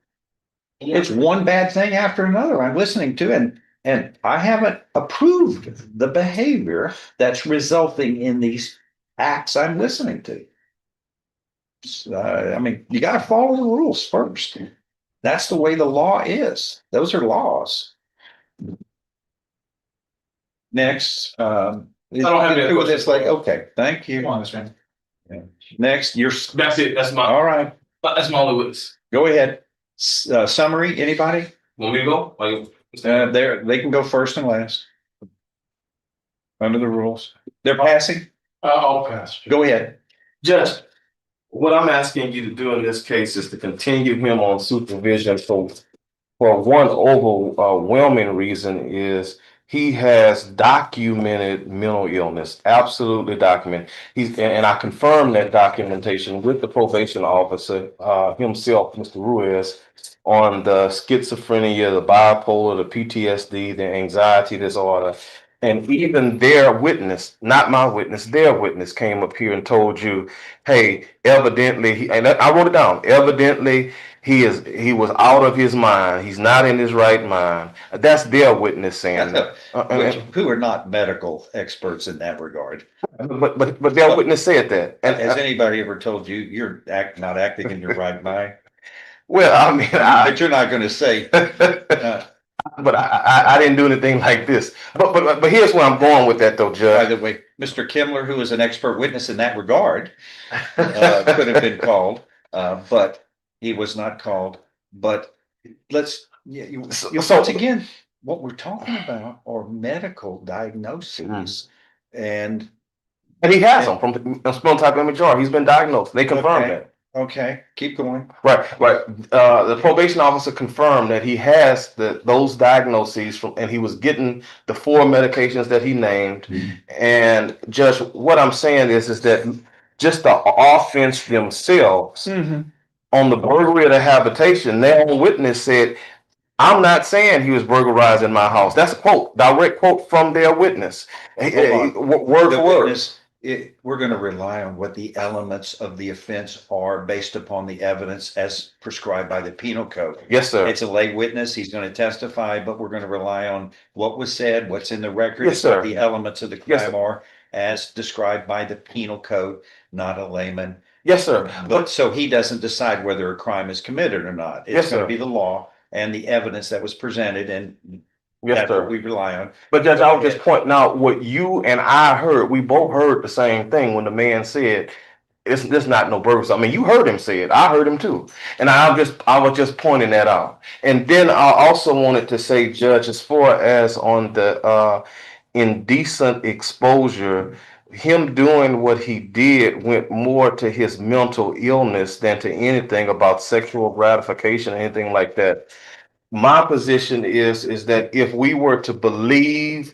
[SPEAKER 1] It's one bad thing after another I'm listening to, and I haven't approved the behavior that's resulting in these acts I'm listening to. I mean, you got to follow the rules first. That's the way the law is. Those are laws. Next,
[SPEAKER 3] I don't have any
[SPEAKER 1] it's like, okay, thank you.
[SPEAKER 3] Come on, Mr. Chairman.
[SPEAKER 1] Next, you're
[SPEAKER 3] That's it. That's my,
[SPEAKER 1] all right.
[SPEAKER 3] that's my only witness.
[SPEAKER 1] Go ahead. Summary, anybody?
[SPEAKER 3] Want me to go? Like,
[SPEAKER 1] They can go first and last. Under the rules. They're passing.
[SPEAKER 3] I'll pass.
[SPEAKER 1] Go ahead.
[SPEAKER 3] Judge, what I'm asking you to do in this case is to continue him on supervision for one overwhelming reason is he has documented mental illness, absolutely documented. And I confirmed that documentation with the probation officer himself, Mr. Ruiz, on the schizophrenia, the bipolar, the PTSD, the anxiety disorder. And even their witness, not my witness, their witness came up here and told you, hey, evidently, and I wrote it down, evidently he was out of his mind. He's not in his right mind. That's their witness saying that.
[SPEAKER 1] Who are not medical experts in that regard.
[SPEAKER 3] But their witness said that. And
[SPEAKER 1] has anybody ever told you you're not acting in your right mind?
[SPEAKER 3] Well, I mean,
[SPEAKER 1] but you're not going to say.
[SPEAKER 3] But I didn't do anything like this. But here's where I'm going with that, though, Judge.
[SPEAKER 1] By the way, Mr. Kimmler, who is an expert witness in that regard, could have been called, but he was not called. But let's, once again, what we're talking about are medical diagnoses, and
[SPEAKER 3] he has them from spontaneous image jar. He's been diagnosed. They confirmed that.
[SPEAKER 1] Okay, keep going.
[SPEAKER 3] Right. The probation officer confirmed that he has those diagnoses and he was getting the 4 medications that he named. Mm-hmm. And Judge, what I'm saying is that just the offense themselves on the burglary of the habitation, their own witness said, I'm not saying he was burglarizing my house. That's a quote, direct quote from their witness. Word for word.
[SPEAKER 1] We're going to rely on what the elements of the offense are based upon the evidence as prescribed by the penal code.
[SPEAKER 3] Yes, sir.
[SPEAKER 1] It's a lay witness. He's going to testify, but we're going to rely on what was said, what's in the record,
[SPEAKER 3] yes, sir.
[SPEAKER 1] What the elements of the crime are as described by the penal code, not a layman.
[SPEAKER 3] Yes, sir.
[SPEAKER 1] But so he doesn't decide whether a crime is committed or not. It's going to be the law and the evidence that was presented, and that's what we rely on.
[SPEAKER 3] But Judge, I was just pointing out what you and I heard. We both heard the same thing when the man said, "It's not no burglary." I mean, you heard him say it. I heard him too, and I was just pointing that out. And then I also wanted to say, Judge, as far as on the indecent exposure, him doing what he did went more to his mental illness than to anything about sexual gratification or anything like that. My position is that if we were to believe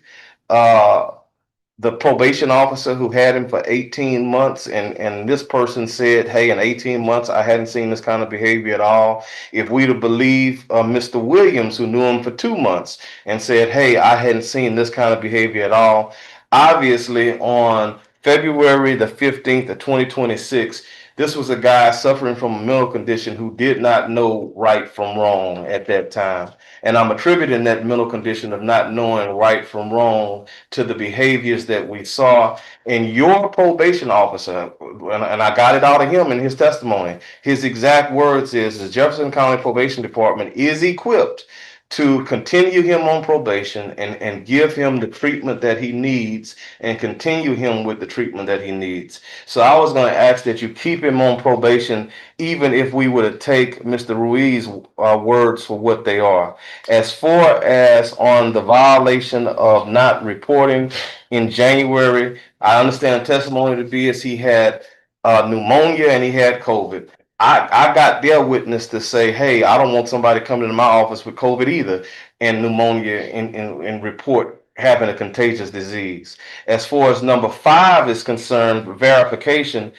[SPEAKER 3] the probation officer who had him for 18 months and this person said, hey, in 18 months, I hadn't seen this kind of behavior at all. If we to believe Mr. Williams, who knew him for 2 months and said, hey, I hadn't seen this kind of behavior at all. Obviously, on February the 15th of 2026, this was a guy suffering from a mental condition who did not know right from wrong at that time. And I'm attributing that mental condition of not knowing right from wrong to the behaviors that we saw. And your probation officer, and I got it out of him in his testimony, his exact words is the Jefferson County Probation Department is equipped to continue him on probation and give him the treatment that he needs and continue him with the treatment that he needs. So I was going to ask that you keep him on probation, even if we were to take Mr. Ruiz's words for what they are. As far as on the violation of not reporting in January, I understand the testimony to be as he had pneumonia and he had COVID. I got their witness to say, hey, I don't want somebody coming into my office with COVID either and pneumonia and report having a contagious disease. As far as number 5 is concerned, verification,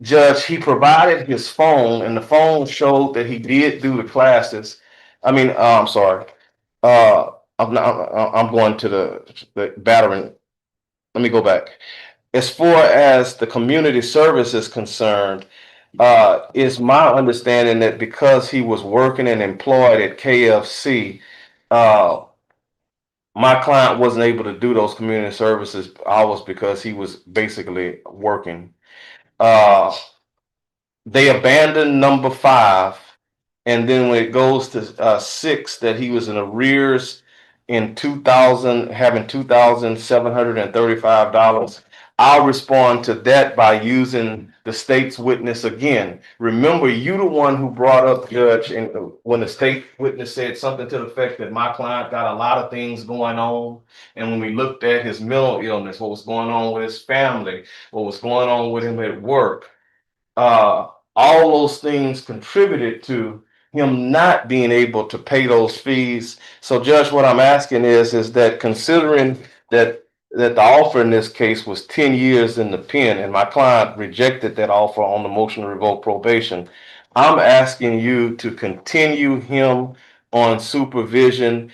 [SPEAKER 3] Judge, he provided his phone and the phone showed that he did do the classes. I'm sorry. I'm not, I'm going to the battering. Let me go back. As far as the community service is concerned, it's my understanding that because he was working and employed at KFC, my client wasn't able to do those community services hours because he was basically working. They abandoned number 5, and then when it goes to 6, that he was in arrears in 2000, having $2,735. I'll respond to that by using the state's witness again. Remember, you the one who brought up, Judge, and when the state witness said something to the effect that my client got a lot of things going on, and when we looked at his mental illness, what was going on with his family, what was going on with him at work, all those things contributed to him not being able to pay those fees. So, Judge, what I'm asking is that considering that the offer in this case was 10 years in the pen, and my client rejected that offer on the motion to revoke probation, I'm asking you to continue him on supervision.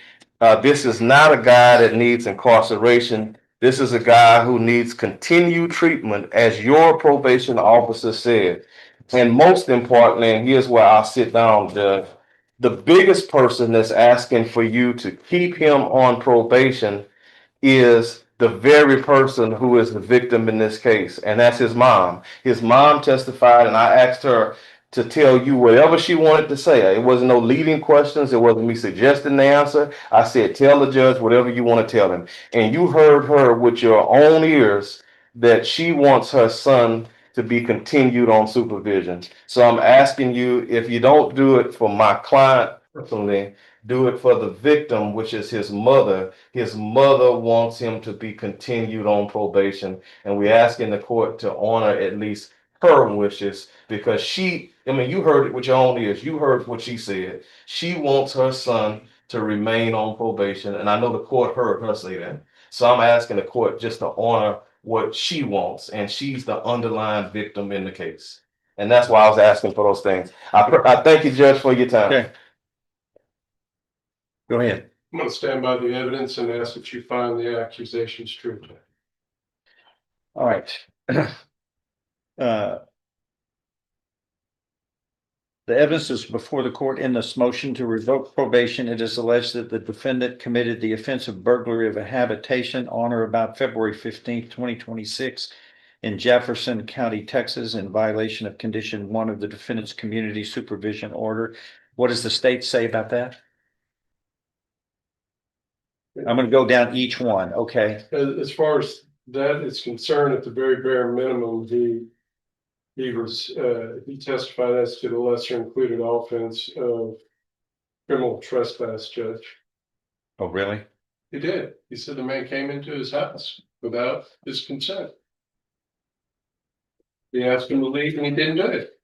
[SPEAKER 3] This is not a guy that needs incarceration. This is a guy who needs continued treatment, as your probation officer said. And most importantly, and here's where I'll sit down, Judge, the biggest person that's asking for you to keep him on probation is the very person who is the victim in this case, and that's his mom. His mom testified, and I asked her to tell you whatever she wanted to say. It wasn't no leading questions. It wasn't me suggesting the answer. I said, tell the judge whatever you want to tell him. And you heard her with your own ears that she wants her son to be continued on supervision. So I'm asking you, if you don't do it for my client personally, do it for the victim, which is his mother. His mother wants him to be continued on probation, and we're asking the court to honor at least her wishes, because you heard it with your own ears. You heard what she said. She wants her son to remain on probation, and I know the court heard her say that. So I'm asking the court just to honor what she wants, and she's the underlying victim in the case. And that's why I was asking for those things. I thank you, Judge, for your time.
[SPEAKER 1] Okay. Go ahead.
[SPEAKER 6] I'm going to stand by the evidence and ask that you find the accusations true.
[SPEAKER 1] All right. The evidence is before the court in this motion to revoke probation. It is alleged that the defendant committed the offense of burglary of a habitation on or about February 15th, 2026 in Jefferson County, Texas, in violation of condition 1 of the defendant's community supervision order. What does the state say about that? I'm going to go down each one. Okay.
[SPEAKER 6] As far as that is concerned, at the very bare minimum, he testified as to the lesser included offense of criminal trespass, Judge.
[SPEAKER 1] Oh, really?
[SPEAKER 6] He did. He said the man came into his house without his consent. He asked him to leave and he didn't do it.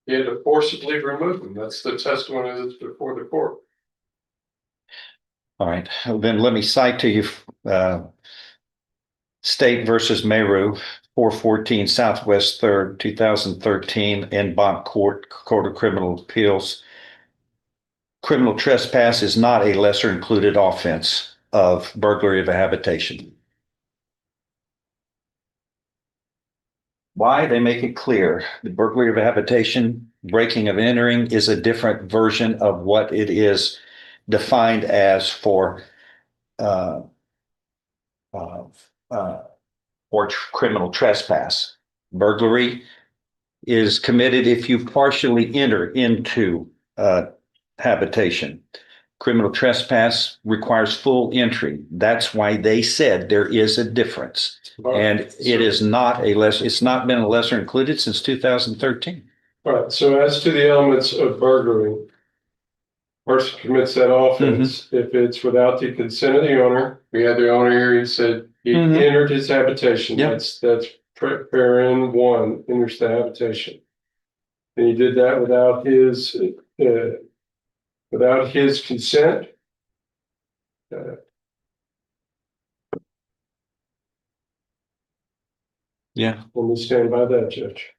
[SPEAKER 6] He had to forcibly remove him. That's the testimony that's before the court.
[SPEAKER 1] All right. Then let me cite to you State versus Meru, 414 Southwest 3rd, 2013, en banc Court of Criminal Appeals. Criminal trespass is not a lesser included offense of burglary of a habitation. Why? They make it clear. The burglary of a habitation, breaking of entering, is a different version of what it is defined as for criminal trespass. Burglary is committed if you partially enter into habitation. Criminal trespass requires full entry. That's why they said there is a difference. And it is not it's not been a lesser included since 2013.
[SPEAKER 6] All right. So as to the elements of burglary, person commits that offense if it's without the consent of the owner. We had the owner here. He said he entered his habitation.
[SPEAKER 1] Yep.
[SPEAKER 6] That's Parent one enters the habitation. And he did that without his consent.
[SPEAKER 7] Yeah.
[SPEAKER 6] Let me stand by that, Judge.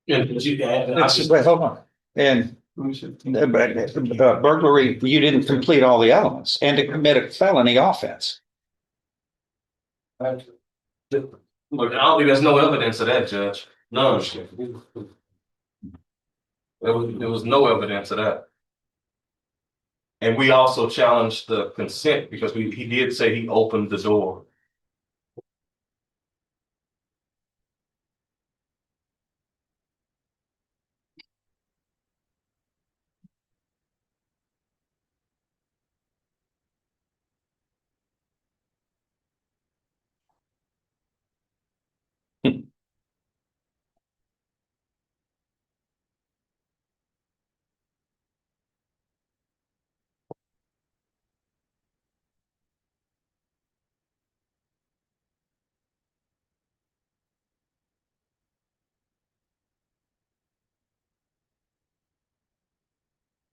[SPEAKER 7] Wait, hold on. And burglary, you didn't complete all the elements and to commit a felony offense.
[SPEAKER 3] Look, I don't think there's no evidence of that, Judge. No. There was no evidence of that. And we also challenged the consent because he did say he opened the door.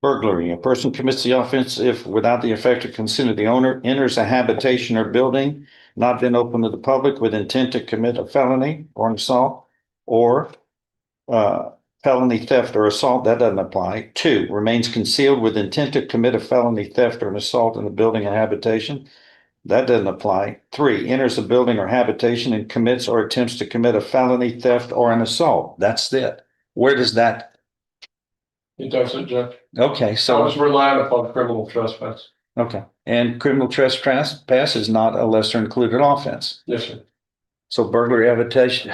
[SPEAKER 7] Burglary, a person commits the offense if without the effective consent of the owner enters a habitation or building not been open to the public with intent to commit a felony or an assault or felony theft or assault, that doesn't apply. 2, remains concealed with intent to commit a felony theft or an assault in the building or habitation. That doesn't apply. 3, enters a building or habitation and commits or attempts to commit a felony theft or an assault. That's it. Where does that?
[SPEAKER 6] It doesn't, Judge.
[SPEAKER 7] Okay,
[SPEAKER 6] I
[SPEAKER 7] so.
[SPEAKER 6] was relying upon criminal trespass.
[SPEAKER 7] Okay, and criminal trespass is not a lesser included offense.
[SPEAKER 6] Yes, sir.
[SPEAKER 7] So burglary habitation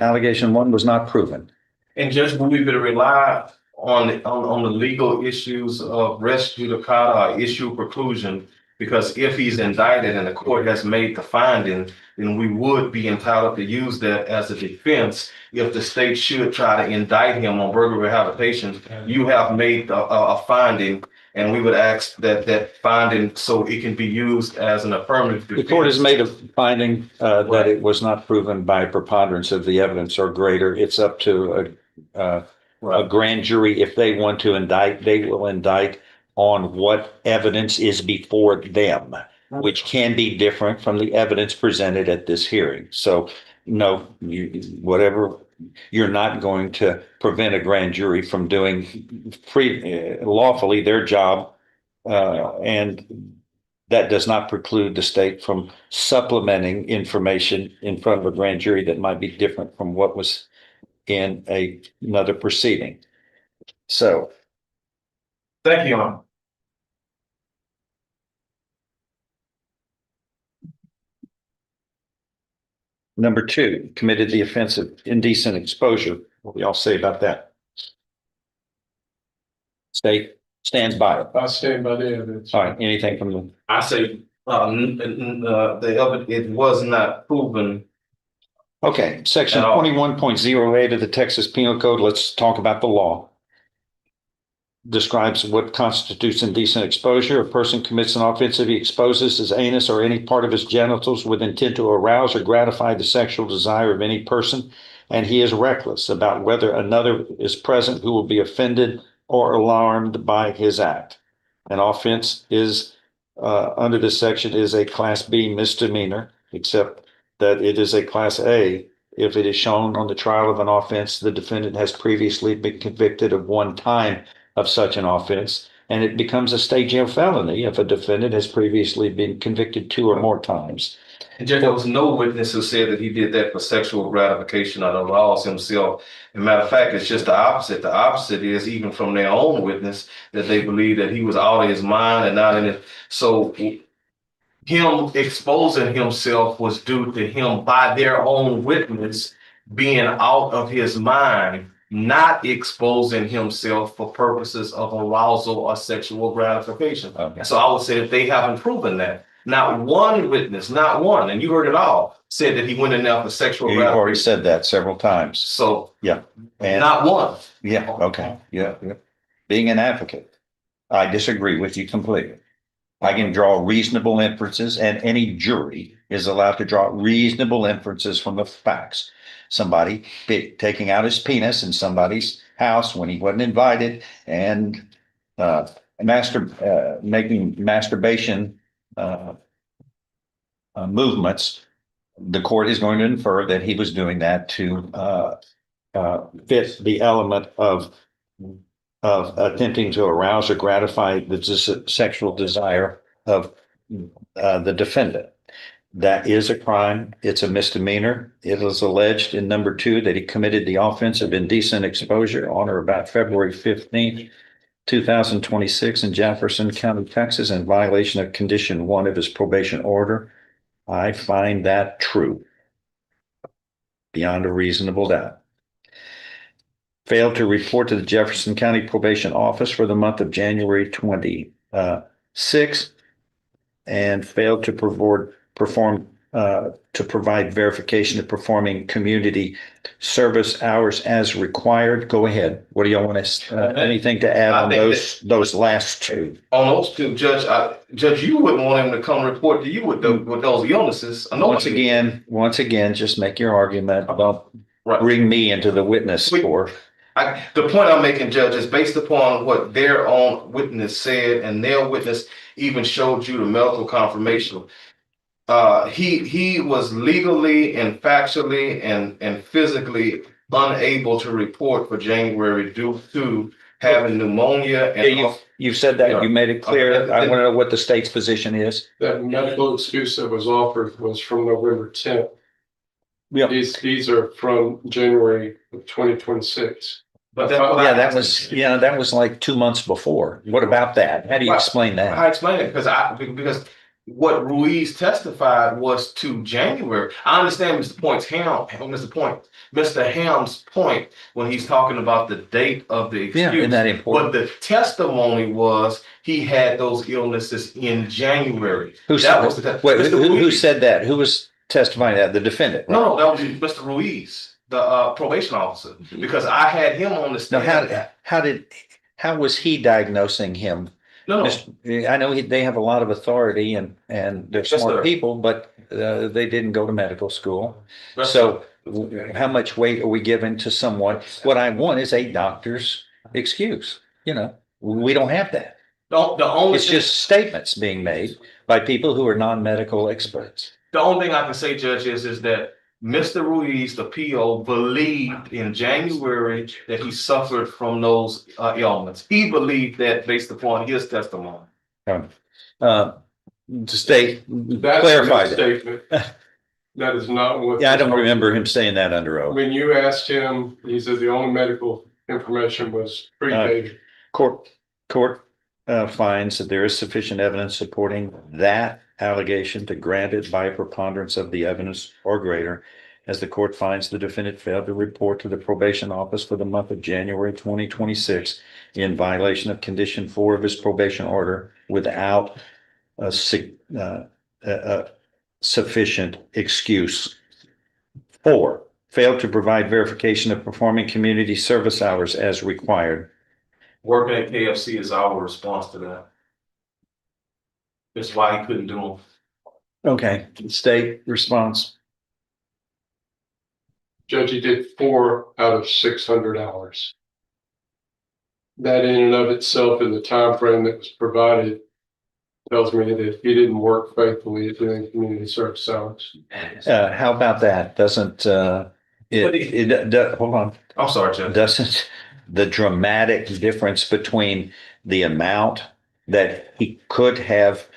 [SPEAKER 7] allegation 1 was not proven.
[SPEAKER 3] And Judge, will we be to rely on the legal issues of res judicata or issue preclusion? Because if he's indicted and the court has made the finding, then we would be entitled to use that as a defense. If the state should try to indict him on burglary habitation, you have made a finding, and we would ask that finding so it can be used as an affirmative defense.
[SPEAKER 7] The court has made a finding that it was not proven by preponderance of the evidence or greater. It's up to a grand jury. If they want to indict, they will indict on what evidence is before them, which can be different from the evidence presented at this hearing. So no, you're not going to prevent a grand jury from doing lawfully their job. And that does not preclude the state from supplementing information in front of a grand jury that might be different from what was in another proceeding. So.
[SPEAKER 3] Thank you, Your Honor.
[SPEAKER 7] Number 2, committed the offense of indecent exposure. What do y'all say about that? State stands by it.
[SPEAKER 6] I stand by the evidence.
[SPEAKER 7] All right, anything from the,
[SPEAKER 3] I say it was not proven.
[SPEAKER 7] okay, section 21.08 of the Texas Penal Code, let's talk about the law. Describes what constitutes indecent exposure. A person commits an offense if he exposes his anus or any part of his genitals with intent to arouse or gratify the sexual desire of any person, and he is reckless about whether another is present who will be offended or alarmed by his act. An offense is, under this section, is a Class B misdemeanor, except that it is a Class A if it is shown on the trial of an offense the defendant has previously been convicted of one time of such an offense, and it becomes a state jail felony if a defendant has previously been convicted 2 or more times.
[SPEAKER 3] And Judge, there was no witness who said that he did that for sexual gratification or to arouse himself. As a matter of fact, it's just the opposite. The opposite is even from their own witness that they believe that he was out of his mind and not in it. So him exposing himself was due to him by their own witness being out of his mind, not exposing himself for purposes of arousal or sexual gratification.
[SPEAKER 7] Okay.
[SPEAKER 3] So I would say that they haven't proven that. Not one witness, not one, and you heard it all, said that he went in there for sexual
[SPEAKER 7] You've
[SPEAKER 3] gratification.
[SPEAKER 7] already said that several times.
[SPEAKER 3] So
[SPEAKER 7] Yeah. And
[SPEAKER 3] not one.
[SPEAKER 7] yeah, okay, yeah. Being an advocate, I disagree with you completely.
[SPEAKER 1] I can draw reasonable inferences, and any jury is allowed to draw reasonable inferences from the facts. Somebody taking out his penis in somebody's house when he wasn't invited, and making masturbation movements. The court is going to infer that he was doing that to fit the element of attempting to arouse or gratify the sexual desire of the defendant. That is a crime. It's a misdemeanor. It is alleged in number 2 that he committed the offense of indecent exposure on or about February 15th, 2026 in Jefferson County, Texas, in violation of condition 1 of his probation order. I find that true beyond a reasonable doubt. Failed to report to the Jefferson County Probation Office for the month of January 26th, and failed to provide verification of performing community service hours as required. Go ahead. What do y'all want to, anything to add on those last two?
[SPEAKER 3] On those two, Judge, you wouldn't want him to come report to you with those illnesses.
[SPEAKER 1] Once again, just make your argument. Don't bring me into the witness score.
[SPEAKER 3] The point I'm making, Judge, is based upon what their own witness said, and their witness even showed you the medical confirmation. He was legally and factually and physically unable to report for January due to having pneumonia. And
[SPEAKER 1] you've said that. You made it clear. I want to know what the state's position is.
[SPEAKER 6] That medical excuse that was offered was from November 10th.
[SPEAKER 1] Yeah.
[SPEAKER 6] These are from January of 2026.
[SPEAKER 3] But
[SPEAKER 1] that was like 2 months before. What about that? How do you explain that?
[SPEAKER 3] I explain it because what Ruiz testified was to January. I understand Mr. Ham's point when he's talking about the date of the excuse.
[SPEAKER 1] Yeah, isn't that important?
[SPEAKER 3] But the testimony was he had those illnesses in January.
[SPEAKER 1] Who said that? Who was testifying that? The defendant? Right?
[SPEAKER 3] No, that was Mr. Ruiz, the probation officer, because I had him on the stand.
[SPEAKER 1] Now, how was he diagnosing him?
[SPEAKER 3] No.
[SPEAKER 1] I know they have a lot of authority and they're smart people, but they didn't go to medical school. So how much weight are we giving to someone? What I want is a doctor's excuse. We don't have that. It's just statements being made by people who are non-medical experts.
[SPEAKER 3] The only thing I can say, Judge, is that Mr. Ruiz, the PO, believed in January that he suffered from those ailments. He believed that based upon his testimony.
[SPEAKER 1] To state, clarify
[SPEAKER 6] statement. That is not what.
[SPEAKER 1] Yeah, I don't remember him saying that under oath.
[SPEAKER 6] When you asked him, he said the only medical information was predated.
[SPEAKER 1] Court finds that there is sufficient evidence supporting that allegation to grant it by a preponderance of the evidence or greater, as the court finds the defendant failed to report to the probation office for the month of January 2026 in violation of condition 4 of his probation order without a sufficient excuse. 4, failed to provide verification of performing community service hours as required.
[SPEAKER 3] Working at KFC is our response to that. That's why he couldn't do them.
[SPEAKER 1] Okay, state response.
[SPEAKER 6] Judge, he did 4 out of 600 hours. That in and of itself, in the time frame that was provided, tells me that he didn't work faithfully at doing community service hours.
[SPEAKER 1] How about that? Doesn't hold on.
[SPEAKER 3] I'm sorry, Judge.
[SPEAKER 1] Doesn't the dramatic difference between the amount that he could have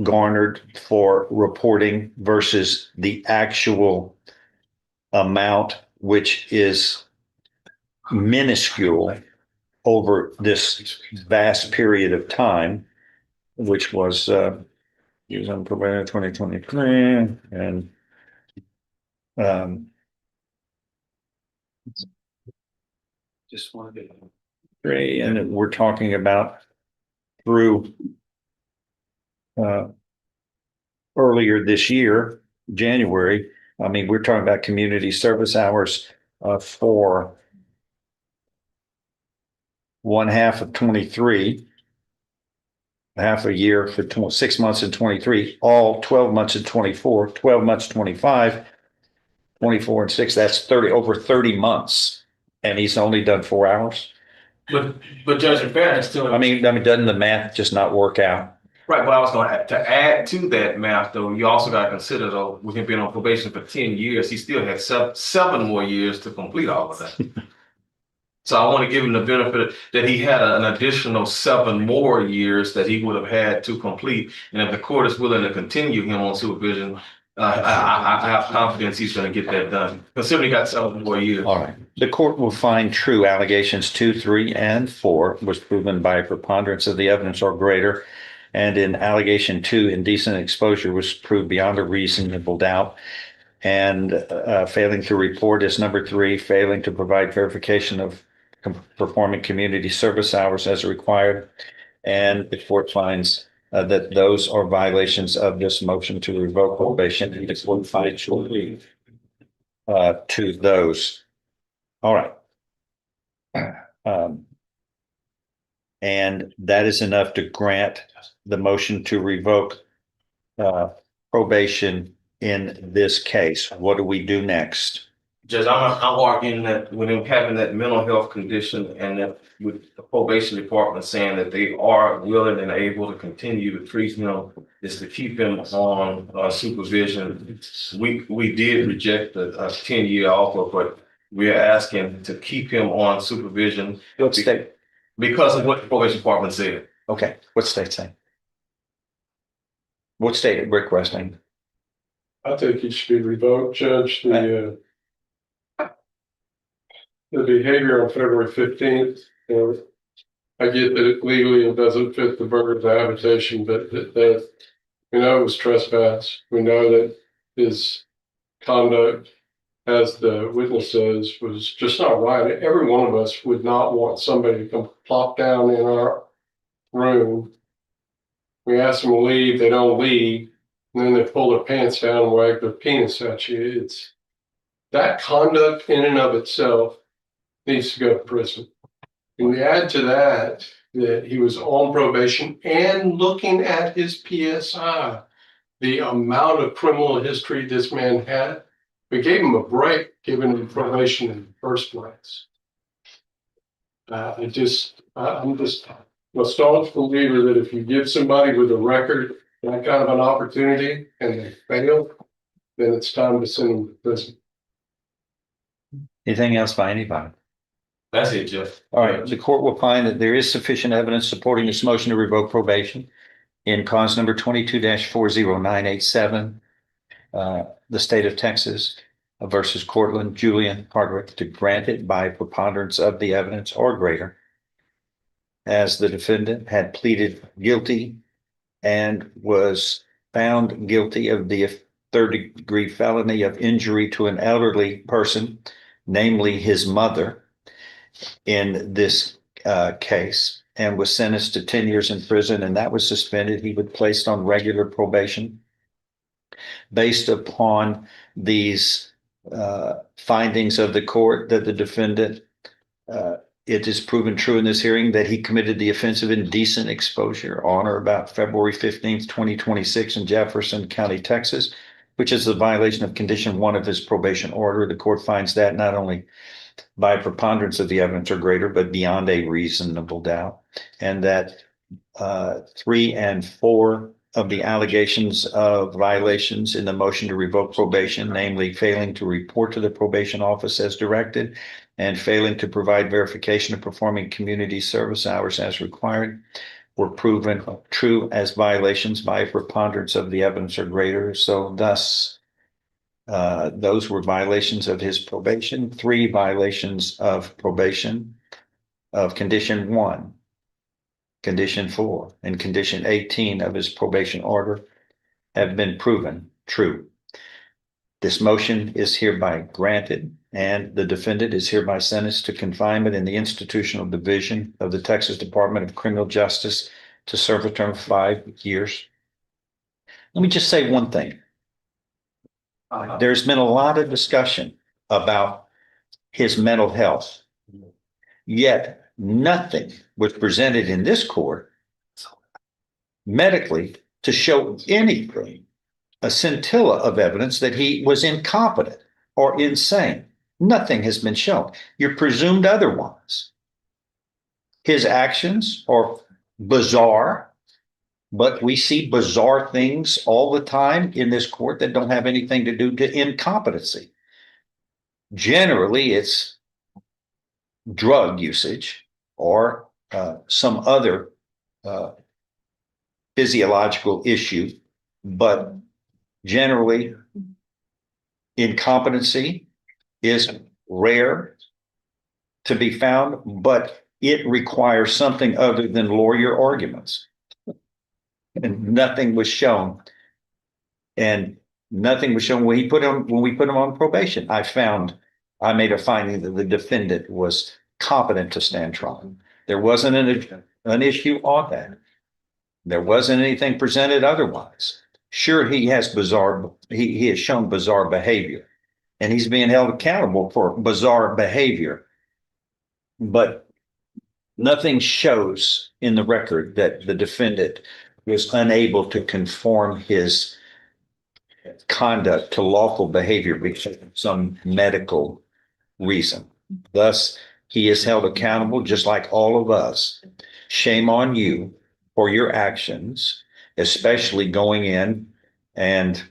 [SPEAKER 1] garnered for reporting versus the actual amount, which is minuscule over this vast period of time, which was he was on probation in 2023 and just wanted to agree, and we're talking about through earlier this year, January. I mean, we're talking about community service hours for one half of 23, half a year for 6 months in 23, all 12 months in 24, 12 months 25, 24 and 6, that's 30, over 30 months. And he's only done 4 hours.
[SPEAKER 3] But Judge, in fairness to him.
[SPEAKER 1] I mean, doesn't the math just not work out?
[SPEAKER 3] Right, but I was going to add to that math, though, you also got to consider, though, with him being on probation for 10 years, he still had seven more years to complete all of that. So I want to give him the benefit that he had an additional 7 more years that he would have had to complete. And if the court is willing to continue him on supervision, I have confidence he's going to get that done, considering he got 7 more years.
[SPEAKER 1] All right. The court will find true allegations 2, 3, and 4 was proven by a preponderance of the evidence or greater. And in allegation 2, indecent exposure was proved beyond a reasonable doubt. And failing to report is number 3, failing to provide verification of performing community service hours as required. And the court finds that those are violations of this motion to revoke probation. And the court finds shortly to those. All right. And that is enough to grant the motion to revoke probation in this case. What do we do next?
[SPEAKER 3] Judge, I'm arguing that with him having that mental health condition and that with the probation department saying that they are willing and able to continue to treat him is to keep him on supervision. We did reject the 10-year offer, but we're asking to keep him on supervision.
[SPEAKER 1] What state?
[SPEAKER 3] Because of what the probation department said.
[SPEAKER 1] Okay, what state saying? What state requesting?
[SPEAKER 6] I think it should be revoked, Judge. The behavior on February 15th, I get that legally it doesn't fit the verb of habitation, but that we know it was trespass. We know that his conduct, as the witness says, was just not right. Every one of us would not want somebody to come plop down in our room. We ask them to leave, they don't leave, and then they pull their pants down and wag their penis at you. It's that conduct in and of itself needs to go to prison. And we add to that that he was on probation and looking at his PSI, the amount of criminal history this man had. We gave him a break, giving him probation in the first place. I'm just a staunch believer that if you give somebody with a record that kind of an opportunity and they fail, then it's time to send them to prison.
[SPEAKER 1] Anything else by anybody?
[SPEAKER 3] That's it, Jeff.
[SPEAKER 1] All right, the court will find that there is sufficient evidence supporting this motion to revoke probation in cause number 22-40987, the state of Texas versus Cortland Julian Hardwick, to grant it by preponderance of the evidence or greater, as the defendant had pleaded guilty and was found guilty of the 3rd-degree felony of injury to an elderly person, namely his mother, in this case, and was sentenced to 10 years in prison, and that was suspended. He was placed on regular probation. Based upon these findings of the court that the defendant, it is proven true in this hearing that he committed the offense of indecent exposure on or about February 15th, 2026 in Jefferson County, Texas, which is a violation of condition 1 of his probation order. The court finds that not only by preponderance of the evidence or greater, but beyond a reasonable doubt, and that 3 and 4 of the allegations of violations in the motion to revoke probation, namely failing to report to the probation office as directed and failing to provide verification of performing community service hours as required, were proven true as violations by a preponderance of the evidence or greater. So thus, those were violations of his probation. 3 violations of probation of condition 1, condition 4, and condition 18 of his probation order have been proven true. This motion is hereby granted, and the defendant is hereby sentenced to confinement in the institutional division of the Texas Department of Criminal Justice to serve a term of 5 years. Let me just say one thing. There's been a lot of discussion about his mental health, yet nothing was presented in this court medically to show anything, a scintilla of evidence that he was incompetent or insane. Nothing has been shown. You're presumed otherwise. His actions are bizarre, but we see bizarre things all the time in this court that don't have anything to do to incompetency. Generally, it's drug usage or some other physiological issue, but generally, incompetency is rare to be found, but it requires something other than lawyer arguments. And nothing was shown. And nothing was shown when we put him on probation. I made a finding that the defendant was competent to stand trial. There wasn't an issue on that. There wasn't anything presented otherwise. Sure, he has shown bizarre behavior, and he's being held accountable for bizarre behavior. But nothing shows in the record that the defendant was unable to conform his conduct to lawful behavior because of some medical reason. Thus, he is held accountable just like all of us. Shame on you for your actions, especially going in and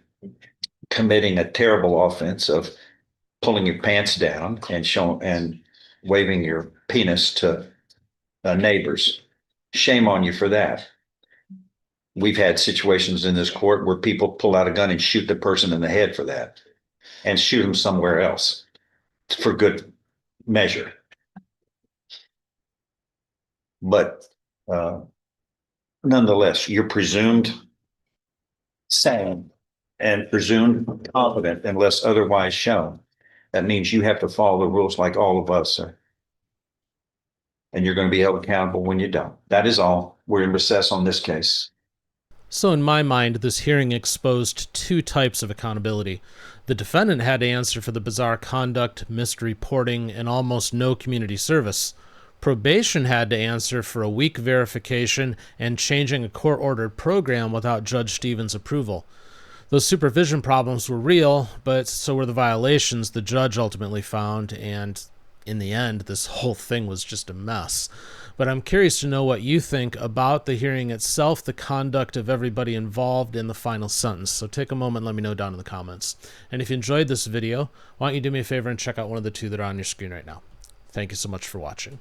[SPEAKER 1] committing a terrible offense of pulling your pants down and waving your penis to neighbors. Shame on you for that. We've had situations in this court where people pull out a gun and shoot the person in the head for that and shoot him somewhere else for good measure. But nonetheless, you're presumed sane and presumed competent unless otherwise shown. That means you have to follow the rules like all of us are. And you're going to be held accountable when you don't. That is all. We're in recess on this case.
[SPEAKER 2] So in my mind, this hearing exposed two types of accountability. The defendant had to answer for the bizarre conduct, missed reporting, and almost no community service. Probation had to answer for a weak verification and changing a court-ordered program without Judge Stevens' approval. Those supervision problems were real, but so were the violations the judge ultimately found, and in the end, this whole thing was just a mess. But I'm curious to know what you think about the hearing itself, the conduct of everybody involved, in the final sentence. So take a moment and let me know down in the comments. And if you enjoyed this video, why don't you do me a favor and check out one of the two that are on your screen right now. Thank you so much for watching.